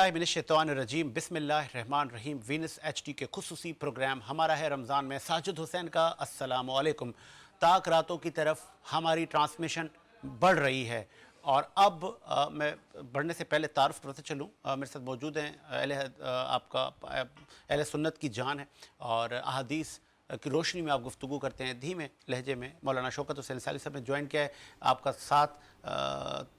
औज़ुबिल्लाहिमिनश्शैतानिर्रजीम बिस्मिल्लाहिर्रहमानिर्रहीम। Venus HD के खुसूसी programme हमारा है रमज़ान में साजिद हुसैन का अस्सलामु अलैकुम। ताक रातों की तरफ हमारी ट्रांसमिशन बढ़ रही है और अब मैं बढ़ने से पहले तारुफ करते चलूँ। मेरे साथ मौजूद हैं आपका अहले सुन्नत की जान है और अहादीस की रोशनी में आप गुफ्तगू करते हैं धीमे लहजे में। मौलाना शौकत हुसैन साली साहब ने ज्वाइन किया है आपका साथ,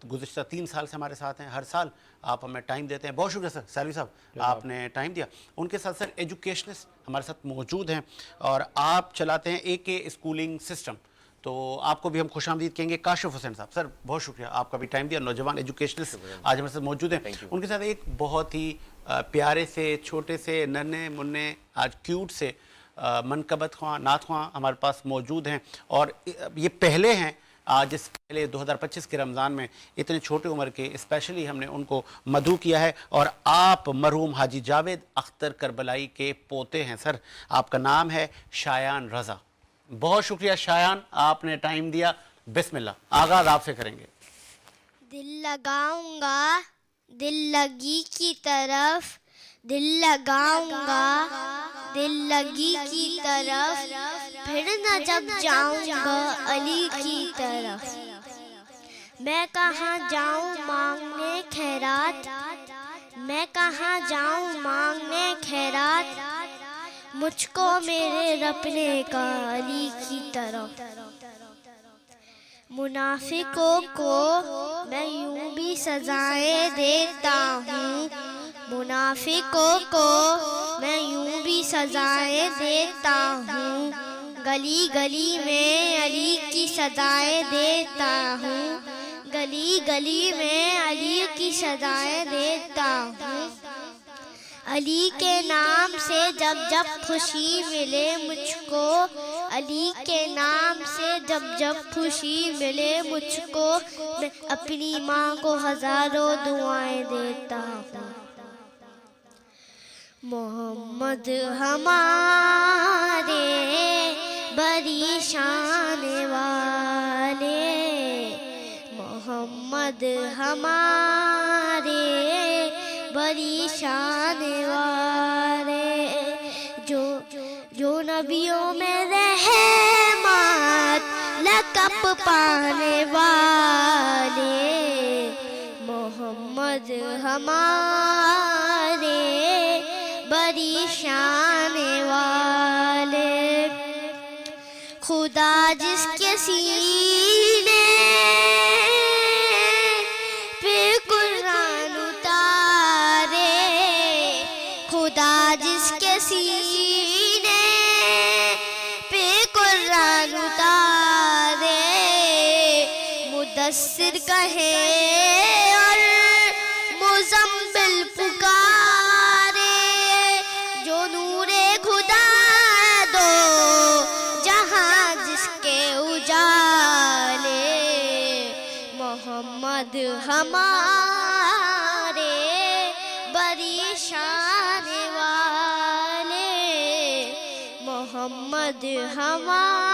गुज़िश्ता 3 साल से हमारे साथ हैं। हर साल आप हमें टाइम देते हैं, बहुत शुक्रिया सर साली साहब, आपने टाइम दिया। उनके साथ सर एजुकेशनिस्ट हमारे साथ मौजूद हैं और आप चलाते हैं AK स्कूलिंग सिस्टम, तो आपको भी हम खुशामदीद कहेंगे। काशिफ हुसैन साहब, सर बहुत शुक्रिया, आपका भी टाइम दिया। नौजवान एजुकेशनिस्ट आज हमारे साथ मौजूद हैं। उनके साथ एक बहुत ही प्यारे से छोटे से नन्हे मुन्ने आज क्यूट से मनकबत ख्वां नात ख्वां हमारे पास मौजूद हैं और ये पहले हैं आज इस पहले 2025 के रमज़ान में इतने छोटे उम्र के स्पेशली हमने उनको मदऊ किया है। और आप मरहूम हाजी जावेद अख्तर करबलाई के पोते हैं। सर आपका नाम है शायान रज़ा। बहुत शुक्रिया शायान, आपने टाइम दिया। बिस्मिल्लाह, आगाज़ आपसे करेंगे। दिल लगाऊंगा दिल लगी की तरफ, दिल लगाऊंगा दिल लगी की तरफ, फिर न जब जाऊंगा अली की तरफ। मैं कहाँ जाऊं मांगने खैरात, मैं कहाँ जाऊं मांगने खैरात, मुझको मेरे रब ने का अली की तरफ। मुनाफिकों को मैं यूं भी सजाएं देता हूँ, मुनाफिकों को मैं यूं भी सजाएं देता हूँ, गली गली में अली की सदाएं देता हूँ, गली गली में अली की सदाएं देता हूँ। अली के नाम से जब जब खुशी मिले मुझको, अली के नाम से जब जब खुशी मिले मुझको, मैं अपनी माँ को हजारों दुआएं देता हूँ। मोहम्मद हमारे बड़ी शान वाले, मोहम्मद हमारे बड़ी शान वाले, जो नबियों में रहमत लक़ब पाने वाले, मोहम्मद हमारे बड़ी शान वाले। खुदा जिसके सीने पे कुरान उतारे, खुदा जिसके सीने पे कुरान उतारे, मुदस्सिर कहे और मुज़म्मिल पुकारे, जो नूरे खुदा दो जहां जिसके उजाले, मोहम्मद हमारे बड़ी शान वाले, मोहम्मद हमारे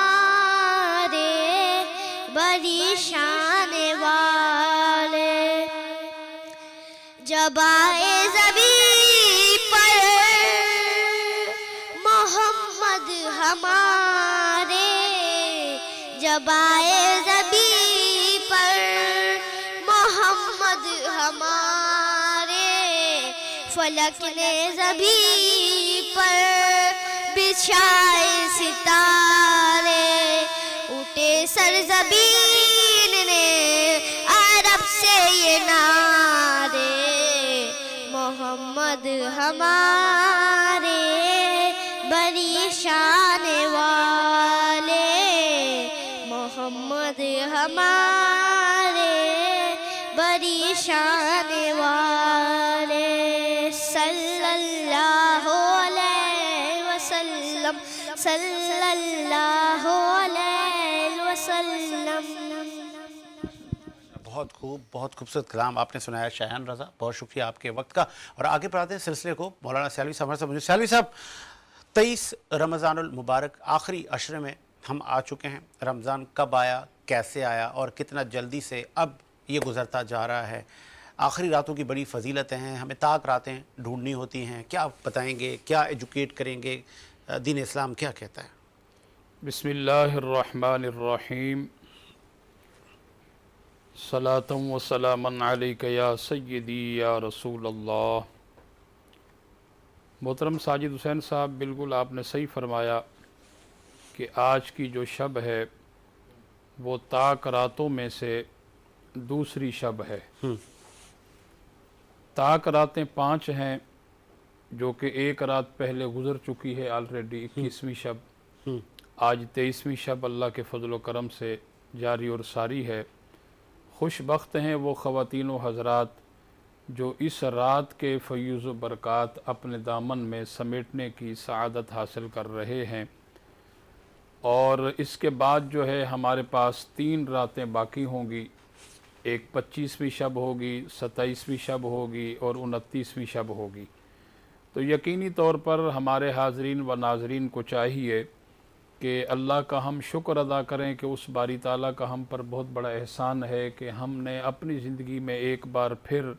बड़ी शान वाले। जब आए ज़मीं पर मोहम्मद हमारे, जब आए ज़मीं पर मोहम्मद हमारे, फलक ने ज़मीं पर बिछाए सितारे, उठे सरज़मीन ने अरब से ये नारे, मोहम्मद हमारे बड़ी शान वाले, मोहम्मद हमारे बड़ी शान वाले। सल्लल्लाहु अलैहि वसल्लम, सल्लल्लाहु अलैहि वसल्लम। बहुत खूब, बहुत खूबसूरत कलाम आपने सुनाया शायान रज़ा, बहुत शुक्रिया आपके वक्त का। और आगे बढ़ाते हैं सिलसिले को। मौलाना सैलवी साहब हमारे साथ। सैलवी साहब, 23 रमज़ानुल मुबारक आखिरी अशरे में हम आ चुके हैं। रमज़ान कब आया, कैसे आया और कितना जल्दी से अब ये गुज़रता जा रहा है। आखिरी रातों की बड़ी फजीलतें हैं, हमें ताक रातें ढूंढनी होती हैं, क्या आप बताएंगे, क्या एजुकेट करेंगे, दीन इस्लाम क्या कहता है? बिस्मिल्लाहिर्रहमानिर्रहीम। सलातम व सलामन अलैका या सय्यदी या रसूल अल्लाह। मोहतरम साजिद हुसैन साहब, बिल्कुल आपने सही फरमाया कि आज की जो शब है वो ताक रातों में से दूसरी शब है। ताक रातें 5 हैं, जो कि एक रात पहले गुज़र चुकी है ऑलरेडी, 21वीं शब। आज 23वीं शब अल्लाह के फजल व करम से जारी और सारी है। खुशबख्त हैं वो ख़वातीन व हज़रात जो इस रात के फ़यूज़ व बरक़ात अपने दामन में समेटने की सआदत हासिल कर रहे हैं। और इसके बाद जो है हमारे पास 3 रातें बाकी होंगी। एक 25वीं शब होगी, 27वीं शब होगी और 29वीं शब होगी। तो यकीनी तौर पर हमारे हाज़रीन व नाज़रीन को चाहिए कि अल्लाह का हम शुक्र अदा करें कि उस बारी ताला का हम पर बहुत बड़ा एहसान है कि हमने अपनी ज़िंदगी में एक बार फिर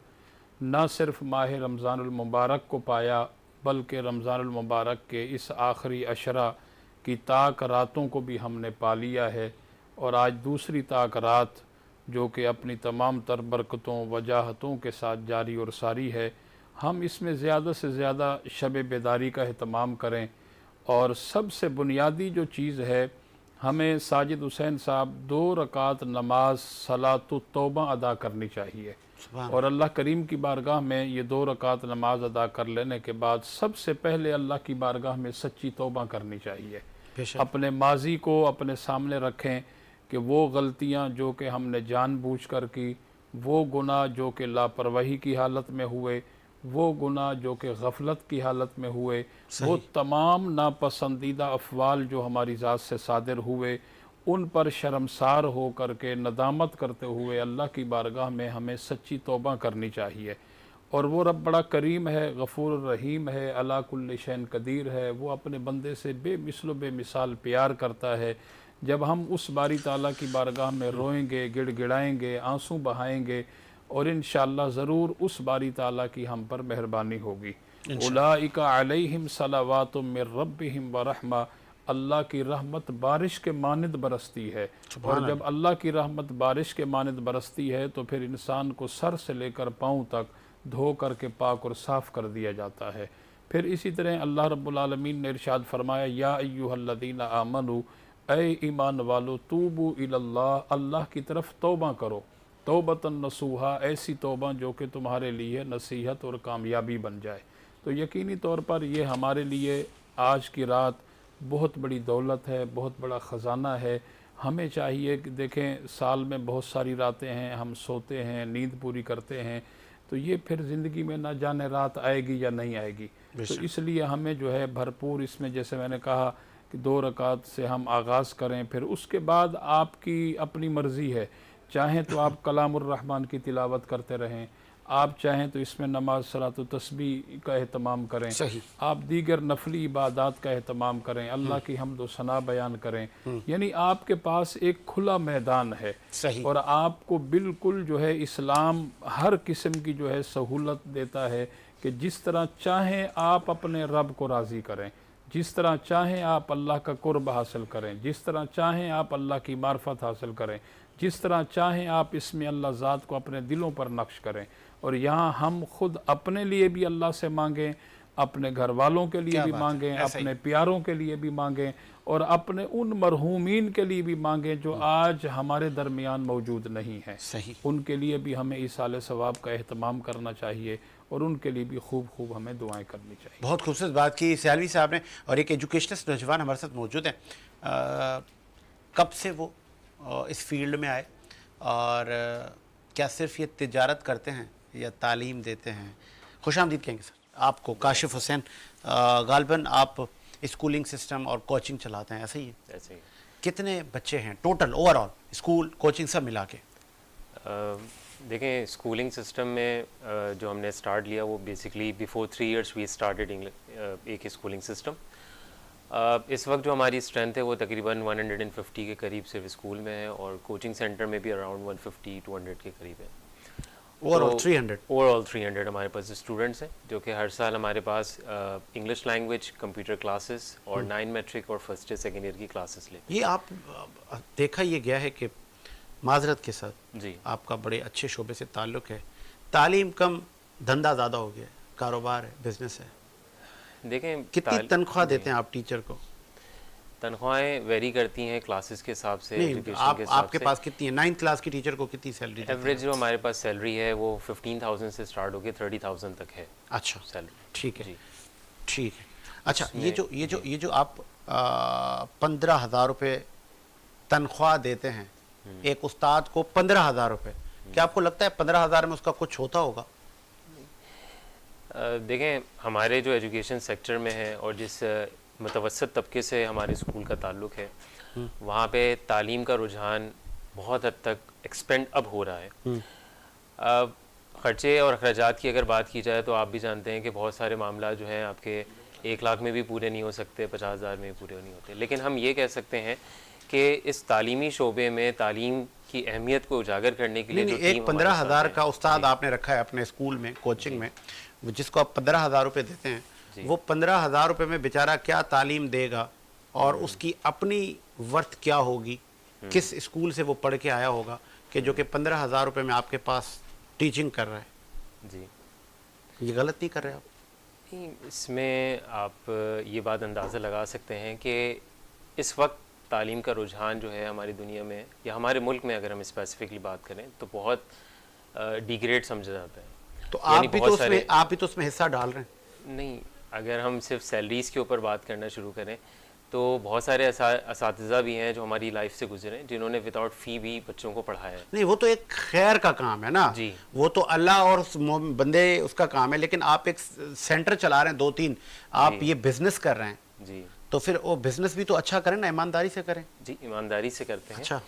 न सिर्फ़ माह रमज़ानुल मुबारक को पाया, बल्कि रमज़ानुल मुबारक के इस आखिरी अशरा की ताक रातों को भी हमने पा लिया है। और आज दूसरी ताक रात जो कि अपनी तमाम तर बरकतों वजाहतों के साथ जारी और सारी है, हम इसमें ज़्यादा से ज़्यादा शब बेदारी का अहतमाम करें। और सबसे बुनियादी जो चीज़ है, हमें साजिद हुसैन साहब 2 रकात नमाज सलातुत तौबा अदा करनी चाहिए। और अल्लाह करीम की बारगाह में ये 2 रकात नमाज अदा कर लेने के बाद सबसे पहले अल्लाह की बारगाह में सच्ची तौबा करनी चाहिए। अपने माजी को अपने सामने रखें कि वो गलतियां जो कि हमने जानबूझकर की, वो गुनाह जो कि लापरवाही की हालत में हुए, वो गुनाह जो कि गफलत की हालत में हुए, वो तमाम नापसंदीदा अफ़वाल जो हमारी ज़ात से सादिर हुए, उन पर शर्मसार हो कर के नदामत करते हुए अल्लाह की बारगाह में हमें सच्ची तौबा करनी चाहिए। और वो रब बड़ा करीम है, गफ़ूर रहीम है, अला कुल्लि शैइन कदीर है। वो अपने बंदे से बेमिसल बेमिसाल प्यार करता है। जब हम उस बारी ताला की बारगाह में रोएंगे, गिड़गिड़ाएंगे, आंसू बहाएंगे, और इंशाअल्लाह ज़रूर उस बारी ताला की हम पर मेहरबानी होगी। उलाइका अलैहिम सलावातुम मिर रब्बिहिम व रहमा। अल्लाह की रहमत बारिश के मानिंद बरसती है। और जब अल्लाह की रहमत बारिश के मानिंद बरसती है तो फिर इंसान को सर से लेकर पाँव तक धो करके पाक और साफ़ कर दिया जाता है। फिर इसी तरह अल्लाह रब्बुल आलमीन ने इरशाद फरमाया, या अय्युहल्लज़ीना आमनू, ऐ ईमान वालो, तूबू इलल्लाह, अल्लाह की तरफ तौबा करो, तौबतन नसूहा, ऐसी तौबा जो कि तुम्हारे लिए नसीहत और कामयाबी बन जाए। तो यकीनी तौर पर यह हमारे लिए आज की रात बहुत बड़ी दौलत है, बहुत बड़ा ख़जाना है। हमें चाहिए कि देखें, साल में बहुत सारी रातें हैं, हम सोते हैं, नींद पूरी करते हैं, तो ये फिर ज़िंदगी में ना जाने रात आएगी या नहीं आएगी। तो इसलिए हमें जो है भरपूर इसमें, जैसे मैंने कहा कि 2 रकात से हम आगाज़ करें। फिर उसके बाद आपकी अपनी मर्ज़ी है, चाहें तो आप कलामुर रहमान की तिलावत करते रहें, आप चाहें तो इसमें नमाज सलात तस्बीह का एहतमाम करें, आप दीगर नफली इबादात का एहतमाम करें, अल्लाह की हम्द व सना बयान करें। यानी आपके पास एक खुला मैदान है। और आपको बिल्कुल जो है इस्लाम हर किस्म की जो है सहूलत देता है कि जिस तरह चाहें आप अपने रब को राज़ी करें, जिस तरह चाहें आप अल्लाह का कुर्ब हासिल करें, जिस तरह चाहें आप अल्लाह की मार्फत हासिल करें, जिस तरह चाहें आप इसमें अल्लाह ज़ात को अपने दिलों पर नक्श करें। और यहाँ हम खुद अपने लिए भी अल्लाह से मांगें, अपने घर वालों के लिए भी मांगें, अपने प्यारों के लिए भी मांगें, और अपने उन मरहूमीन के लिए भी मांगें जो आज हमारे दरमियान मौजूद नहीं हैं। उनके लिए भी हमें इसाले सवाब का एहतमाम करना चाहिए और उनके लिए भी खूब खूब हमें दुआएं करनी चाहिए। बहुत खूबसूरत बात की सियालवी साहब ने। और एक एजुकेशनिस्ट नौजवान हमारे साथ मौजूद हैं। कब से वो इस फील्ड में आए, और क्या सिर्फ ये तिजारत करते हैं या तालीम देते हैं? खुशामदीद कहेंगे सर आपको। काशिफ हुसैन, गालबन आप स्कूलिंग सिस्टम और कोचिंग चलाते हैं, ऐसे ही है? ऐसे ही। कितने बच्चे हैं टोटल ओवरऑल, स्कूल कोचिंग सब मिला के? देखें, स्कूलिंग सिस्टम में जो हमने स्टार्ट लिया वो basically before 3 years we started एक स्कूलिंग सिस्टम। इस वक्त जो हमारी स्ट्रेंथ है वो तकरीबन 150 के करीब सिर्फ स्कूल में है, और कोचिंग सेंटर में भी अराउंड 150-200 के करीब है। ओवरऑल 300। ओवरऑल 300 हमारे पास स्टूडेंट्स हैं जो कि हर साल हमारे पास इंग्लिश लैंग्वेज, कंप्यूटर क्लासेस और 9 मैट्रिक और फर्स्ट ईयर सेकेंड ईयर की क्लासेस लेते ये आप देखा ये गया है कि माजरत के साथ हैं। जी आपका बड़े अच्छे शोबे से ताल्लुक़ है, तालीम कम धंधा ज़्यादा हो गया है, कारोबार है, बिजनेस है। देखें कितनी तनख्वाह देते हैं आप टीचर को? तनख्वाहें वेरी करती हैं क्लासेस के हिसाब से, नहीं, एजुकेशन के हिसाब आपके से। पास कितनी है? 9th क्लास की टीचर को कितनी सैलरी देते हैं? एवरेज जो हमारे पास सैलरी है वो 15,000 से स्टार्ट होकर 30,000 तक है अच्छा, सैलरी। ठीक है, जी ठीक है। अच्छा, ये जो आप 15,000 रुपये तनख्वाह देते हैं एक उस्ताद को, 15,000 रुपये, क्या आपको लगता है 15,000 में उसका कुछ होता होगा? देखें हमारे जो एजुकेशन सेक्टर में है और जिस मुतवसत तबके से हमारे स्कूल का ताल्लुक़ है, वहाँ पे तालीम का रुझान बहुत हद तक एक्सपेंड अब हो रहा है। ख़र्चे और अखराजात की अगर बात की जाए तो आप भी जानते हैं कि बहुत सारे मामला जो हैं आपके 1 लाख में भी पूरे नहीं हो सकते, 50,000 में भी पूरे नहीं होते। लेकिन हम ये कह सकते हैं कि इस तालीमी शोबे में तालीम की अहमियत को उजागर करने के लिए जो एक टीम 15,000 का उस्ताद आपने रखा है अपने स्कूल में, कोचिंग में, जिसको आप 15,000 रुपये देते हैं, वो 15,000 रुपये में बेचारा क्या तालीम देगा और उसकी अपनी वर्थ क्या होगी, किस स्कूल से वो पढ़ के आया होगा कि जो कि 15,000 रुपये में आपके पास टीचिंग कर रहा है? जी ये गलत नहीं कर रहे आप? नहीं, इसमें आप ये बात अंदाज़ा लगा सकते हैं कि इस वक्त तालीम का रुझान जो है हमारी दुनिया में या हमारे मुल्क में अगर हम स्पेसिफिकली बात करें तो बहुत डिग्रेड समझा जाता है। तो आप भी तो उसमें हिस्सा डाल रहे हैं। नहीं, अगर हम सिर्फ सैलरीज़ के ऊपर बात करना शुरू करें तो बहुत सारे असातिज़ा भी हैं जो हमारी लाइफ से गुजरे हैं, जिन्होंने विदाउट फ़ी भी बच्चों को पढ़ाया है। नहीं, वो तो एक खैर का काम है ना जी। वो तो अल्लाह और उस बंदे उसका काम है, लेकिन आप एक सेंटर चला रहे हैं 2-3, आप ये बिजनेस कर रहे हैं, जी तो फिर वो बिजनेस भी तो अच्छा करें ना, ईमानदारी से करें। जी, ईमानदारी से करते हैं। अच्छा।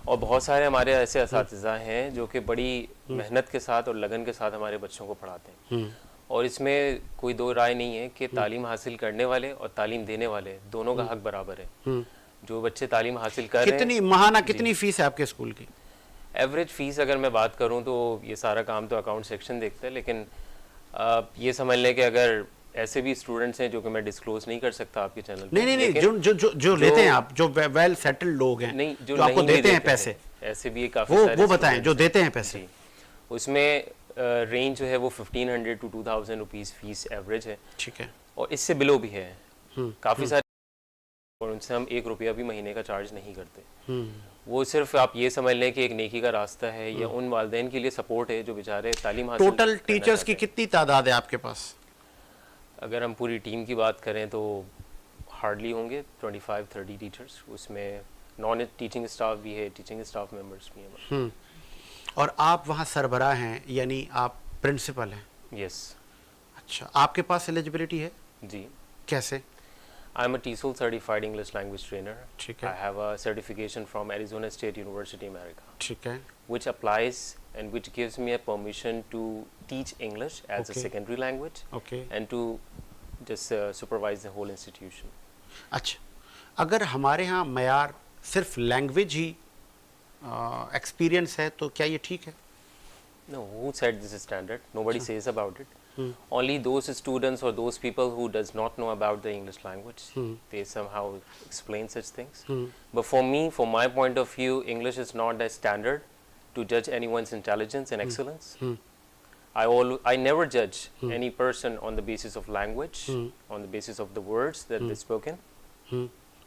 और बहुत सारे हमारे ऐसे असातिज़ा हैं जो कि बड़ी मेहनत के साथ और लगन के साथ हमारे बच्चों को पढ़ाते हैं। और इसमें कोई दो राय नहीं है कि तालीम हासिल करने वाले और तालीम देने वाले दोनों का हक बराबर है। जो बच्चे तालीम हासिल कर रहे हैं, कितनी महाना कितनी फीस है आपके स्कूल की? एवरेज फ़ीस अगर मैं बात करूं तो ये सारा काम तो अकाउंट सेक्शन देखता है, लेकिन ये समझ लें कि अगर ऐसे भी स्टूडेंट्स हैं जो कि मैं डिस्क्लोज नहीं कर सकता आपके चैनल पे, नहीं, जो लेते हैं आप, जो वेल सेटल्ड लोग हैं, नहीं, जो आपको नहीं भी देते हैं पैसे, ऐसे भी काफ़ी वो सारे बताएं जो students देते हैं हैं। पैसे। जी, उसमें रेंज जो है वो 1500 to 2000 रुपीज़ फीस एवरेज है, ठीक है, और इससे बिलो भी है काफ़ी सारे, और उनसे हम 1 रुपया भी महीने का चार्ज नहीं करते। वो सिर्फ आप ये समझ लें कि एक नेकी का रास्ता है या उन वालिदैन के लिए सपोर्ट है जो बेचारे तालीम हासिल टोटल करना टीचर्स की चाहते हैं। कितनी तादाद है आपके पास? अगर हम पूरी टीम की बात करें तो हार्डली होंगे 25-30 टीचर्स, उसमें नॉन टीचिंग स्टाफ भी है, टीचिंग स्टाफ मेंबर्स भी हैं। और आप वहाँ सरबराह हैं, यानी आप प्रिंसिपल हैं? यस। अच्छा, आपके पास एलिजिबिलिटी है? जी, कैसे? I am a TESOL certified English language trainer. ठीक है। I have a certification from Arizona State University, America, ठीक है, which applies and which gives me a permission to teach English as a Okay. secondary language okay. and to just supervise the whole institution. अच्छा, अगर हमारे यहाँ मयार सिर्फ language ही experience है तो क्या ये ठीक है? No, who said this is standard? Nobody says about it. Only those students or those people who does not know about the English language, they somehow explain such things. But for me, from my point of view, English is not a standard to judge anyone's intelligence and excellence. I never judge any person on the basis of language, on the basis of the words that they've spoken.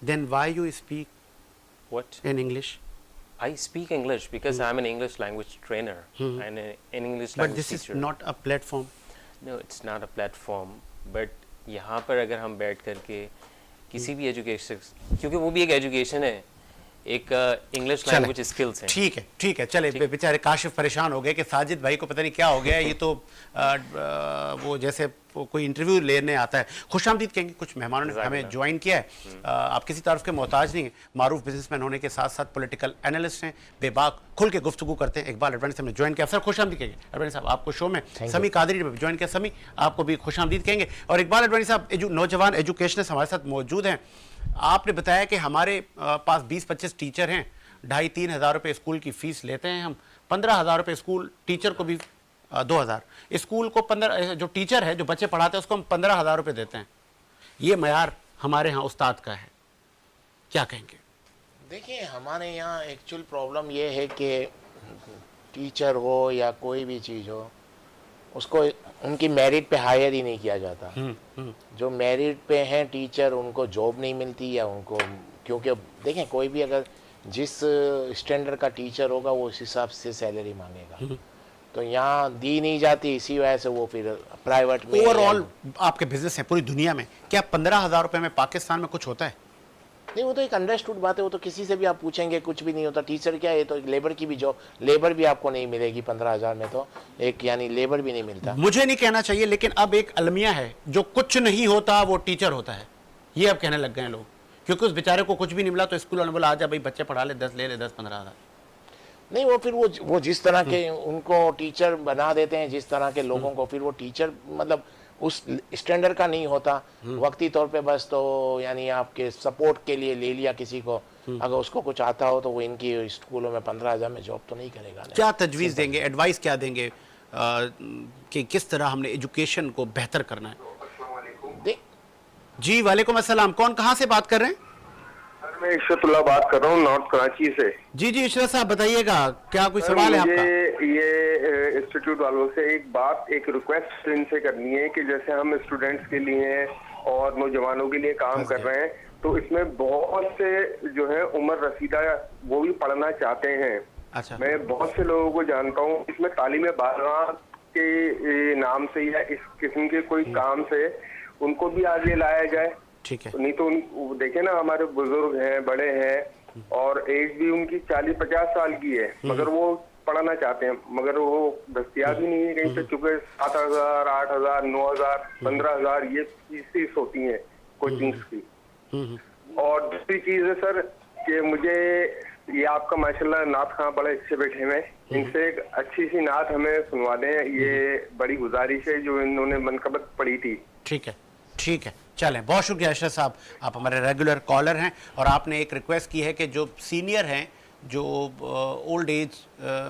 Then why you speak What? in English? I speak English because I'm an English language trainer and an English But language this is teacher. not a platform. No, it's not a platform. But यहाँ पर अगर हम बैठ करके किसी भी education, क्योंकि वो भी एक एजुकेशन है, एक इंग्लिश चले, लैंग्वेज स्किल्स हैं। ठीक है, चले बेचारे काशिफ परेशान हो गए कि साजिद भाई को पता नहीं क्या हो गया, ये तो वो जैसे कोई इंटरव्यू लेने आता है। खुशामदीद कहेंगे, कुछ मेहमानों ने हमें ज्वाइन किया है। आप किसी तारुफ के मोहताज नहीं हैं, मारूफ बिजनेसमैन होने के साथ साथ पॉलिटिकल एनालिस्ट हैं, बेबाक खुल के गुफ्तगू करते हैं। इकबाल अडवाणी साहब ने ज्वाइन किया। सर खुशामदीद कहेंगे। अडवाणी साहब आपको शो में, समी कादरी ने ज्वाइन किया, समी आपको भी खुशामदीद कहेंगे। और इकबाल अडवाणी साहब नौजवान एजुकेशनिस्ट हमारे साथ मौजूद हैं। आपने बताया कि हमारे पास 20-25 टीचर हैं, 2,500-3,000 रुपये स्कूल की फ़ीस लेते हैं हम, 15,000 रुपये स्कूल टीचर को भी 2000। स्कूल को 15, जो टीचर है जो बच्चे पढ़ाते हैं उसको हम 15,000 रुपये देते हैं। ये मयार हमारे यहाँ उस्ताद का है, क्या कहेंगे? देखिए, हमारे यहाँ एक्चुअल प्रॉब्लम ये है कि टीचर हो या कोई भी चीज़ हो, उसको उनकी मेरिट पे हायर ही नहीं किया जाता। जो मेरिट पे हैं टीचर, उनको जॉब नहीं मिलती या उनको, क्योंकि अब देखें, कोई भी अगर जिस स्टैंडर्ड का टीचर होगा वो उस हिसाब से सैलरी मांगेगा, तो यहाँ दी नहीं जाती, इसी वजह से वो फिर प्राइवेट में। ओवरऑल आपके बिजनेस है पूरी दुनिया में, क्या 15,000 रुपये में पाकिस्तान में कुछ होता है? नहीं, वो तो एक अंडरस्टूड बात है, वो तो किसी से भी आप पूछेंगे कुछ भी नहीं होता। टीचर क्या है, तो एक लेबर की भी जॉब, लेबर भी आपको नहीं मिलेगी 15,000 में, तो एक यानी लेबर भी नहीं मिलता। मुझे नहीं कहना चाहिए, लेकिन अब एक अलमिया है, जो कुछ नहीं होता वो टीचर होता है, ये अब कहने लग गए हैं लोग, क्योंकि उस बेचारे को कुछ भी नहीं मिला तो स्कूल वाले बोला आजा भाई बच्चे पढ़ा ले, 10 ले ले, 10-15,000। नहीं, वो फिर वो जिस तरह के उनको टीचर बना देते हैं, जिस तरह के लोगों को, फिर वो टीचर मतलब उस स्टैंडर्ड का नहीं होता, वक्ती तौर पे बस, तो यानी आपके सपोर्ट के लिए ले लिया किसी को, अगर उसको कुछ आता हो तो वो इनकी स्कूलों में 15,000 में जॉब तो नहीं करेगा। क्या तजवीज़ देंगे, एडवाइस क्या देंगे कि किस तरह हमने एजुकेशन को बेहतर करना है? जी वालेकुम अस्सलाम, कौन कहाँ से बात कर रहे हैं? सर, मैं इशरतुल्लाह बात कर रहा हूँ, नॉर्थ कराची से। जी जी इशरत साहब बताइएगा, क्या कोई सवाल है आपका? ये इंस्टीट्यूट वालों से एक रिक्वेस्ट इनसे करनी है कि जैसे हम स्टूडेंट्स के लिए और नौजवानों के लिए काम कर रहे हैं, तो इसमें बहुत से जो है उम्र रसीदा वो भी पढ़ना चाहते हैं। अच्छा, मैं बहुत से लोगों को जानता हूँ, इसमें तालीम बालगा के नाम से या इस किस्म के कोई काम से उनको भी आगे लाया जाए। ठीक है। नहीं तो देखे ना, हमारे बुजुर्ग हैं, बड़े हैं और एज भी उनकी 40-50 साल की है, मगर वो पढ़ना चाहते हैं, मगर वो दस्तियाब ही नहीं है कहीं पे, चूंकि 7,000, 8,000, 9,000, 15,000 ये फीस होती है कोचिंग्स की। और दूसरी चीज है सर कि मुझे ये आपका माशाल्लाह नात खां बड़े अच्छे बैठे हुए, इनसे एक अच्छी सी नात हमें सुनवा दें, ये बड़ी गुजारिश है जो इन्होंने मनकबत पढ़ी थी। ठीक है, ठीक है, चलें, बहुत शुक्रिया अशरफ साहब, आप हमारे रेगुलर कॉलर हैं और आपने एक रिक्वेस्ट की है कि जो सीनियर हैं, जो ओल्ड एज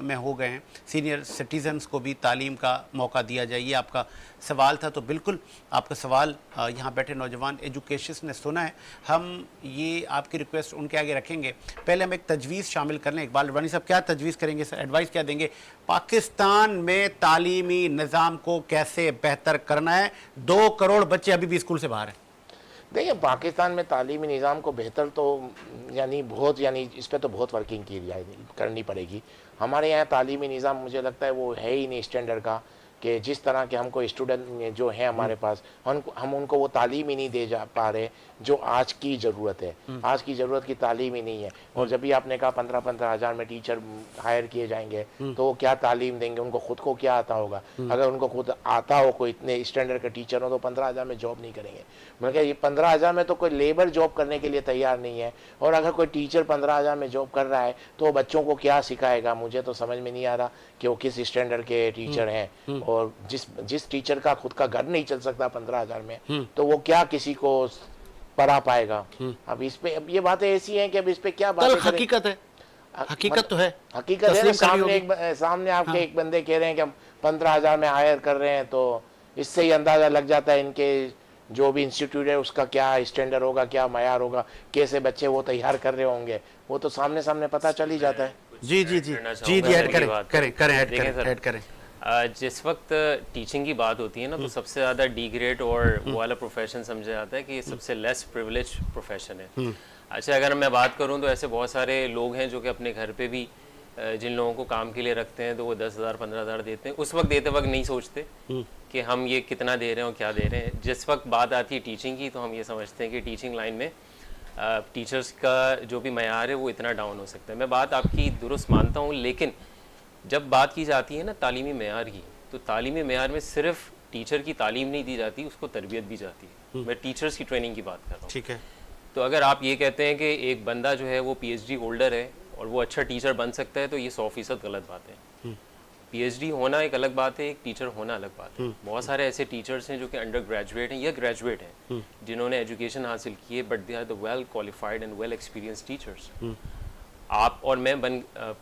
में हो गए हैं, सीनियर सिटीज़न्स को भी तालीम का मौका दिया जाए, ये आपका सवाल था। तो बिल्कुल आपका सवाल यहाँ बैठे नौजवान एजुकेशन ने सुना है, हम ये आपकी रिक्वेस्ट उनके आगे रखेंगे। पहले हम एक तजवीज़ शामिल कर लें। इकबाल रब्बानी साहब क्या तजवीज़ करेंगे सर, एडवाइस क्या देंगे, पाकिस्तान में तालीमी निज़ाम को कैसे बेहतर करना है? 2 करोड़ बच्चे अभी भी स्कूल से बाहर हैं। देखिए, पाकिस्तान में तालीमी निज़ाम को बेहतर तो यानी इस पर तो बहुत वर्किंग करनी पड़ेगी। हमारे यहाँ तालीमी निज़ाम मुझे लगता है वो है ही नहीं स्टैंडर्ड का, कि जिस तरह के हमको स्टूडेंट जो हैं हमारे पास, हम उनको वो तालीम ही नहीं दे जा पा रहे जो आज की ज़रूरत है। आज की ज़रूरत की तालीम ही नहीं है। और जब भी आपने कहा 15-15 हज़ार में टीचर हायर किए जाएंगे तो वो क्या तालीम देंगे, उनको खुद को क्या आता होगा? अगर उनको खुद आता हो, कोई इतने स्टैंडर्ड के टीचर हो, तो 15,000 में जॉब नहीं करेंगे। मतलब ये 15,000 में तो कोई लेबर जॉब करने के लिए तैयार नहीं है, और अगर कोई टीचर 15,000 में जॉब कर रहा है तो वो बच्चों को क्या सिखाएगा? मुझे तो समझ में नहीं आ रहा कि वो किस स्टैंडर्ड के टीचर हैं। और जिस टीचर का खुद का घर नहीं चल सकता 15,000 में, तो वो क्या किसी को पढ़ा पाएगा? अब इस पे, अब ये बातें ऐसी हैं कि अब इस पे क्या बात कल हकीकत है, हकीकत तो है, हकीकत है ना, सामने आपके एक बंदे कह रहे हैं कि हम 15,000 में हायर कर रहे हैं, तो इससे ही अंदाजा लग जाता है इनके जो भी इंस्टीट्यूट है उसका क्या स्टैंडर्ड होगा, क्या मयार होगा, कैसे बच्चे वो तैयार कर रहे होंगे, वो तो सामने सामने पता चल ही जाता है। जी जी जी जी जी ऐड करें। जिस वक्त टीचिंग की बात होती है ना, तो सबसे ज़्यादा डिग्रेड और वो वाला प्रोफेशन समझा जाता है कि ये सबसे लेस प्रिविलेज प्रोफेशन है। अच्छा, अगर मैं बात करूं तो ऐसे बहुत सारे लोग हैं जो कि अपने घर पे भी जिन लोगों को काम के लिए रखते हैं तो वो 10,000 15,000 देते हैं। उस वक्त देते वक्त नहीं सोचते कि हम ये कितना दे रहे हैं और क्या दे रहे हैं। जिस वक्त बात आती है टीचिंग की, तो हम ये समझते हैं कि टीचिंग लाइन में टीचर्स का जो भी मयार है वो इतना डाउन हो सकता है। मैं बात आपकी दुरुस्त मानता हूँ, लेकिन जब बात की जाती है ना तालीमी मेयार की, तो तालीमी मेयार में सिर्फ टीचर की तालीम नहीं दी जाती, उसको तरबियत भी जाती है। मैं टीचर्स की ट्रेनिंग की बात कर रहा हूँ। ठीक है। तो अगर आप ये कहते हैं कि एक बंदा जो है वो PhD होल्डर है और वो अच्छा टीचर बन सकता है, तो ये 100% गलत बात है। PhD होना एक अलग बात है, एक टीचर होना अलग बात है। बहुत सारे ऐसे टीचर्स हैं जो कि अंडर ग्रेजुएट हैं या ग्रेजुएट हैं, जिन्होंने एजुकेशन हासिल की है, but they are the well qualified and well experience teachers. आप और मैं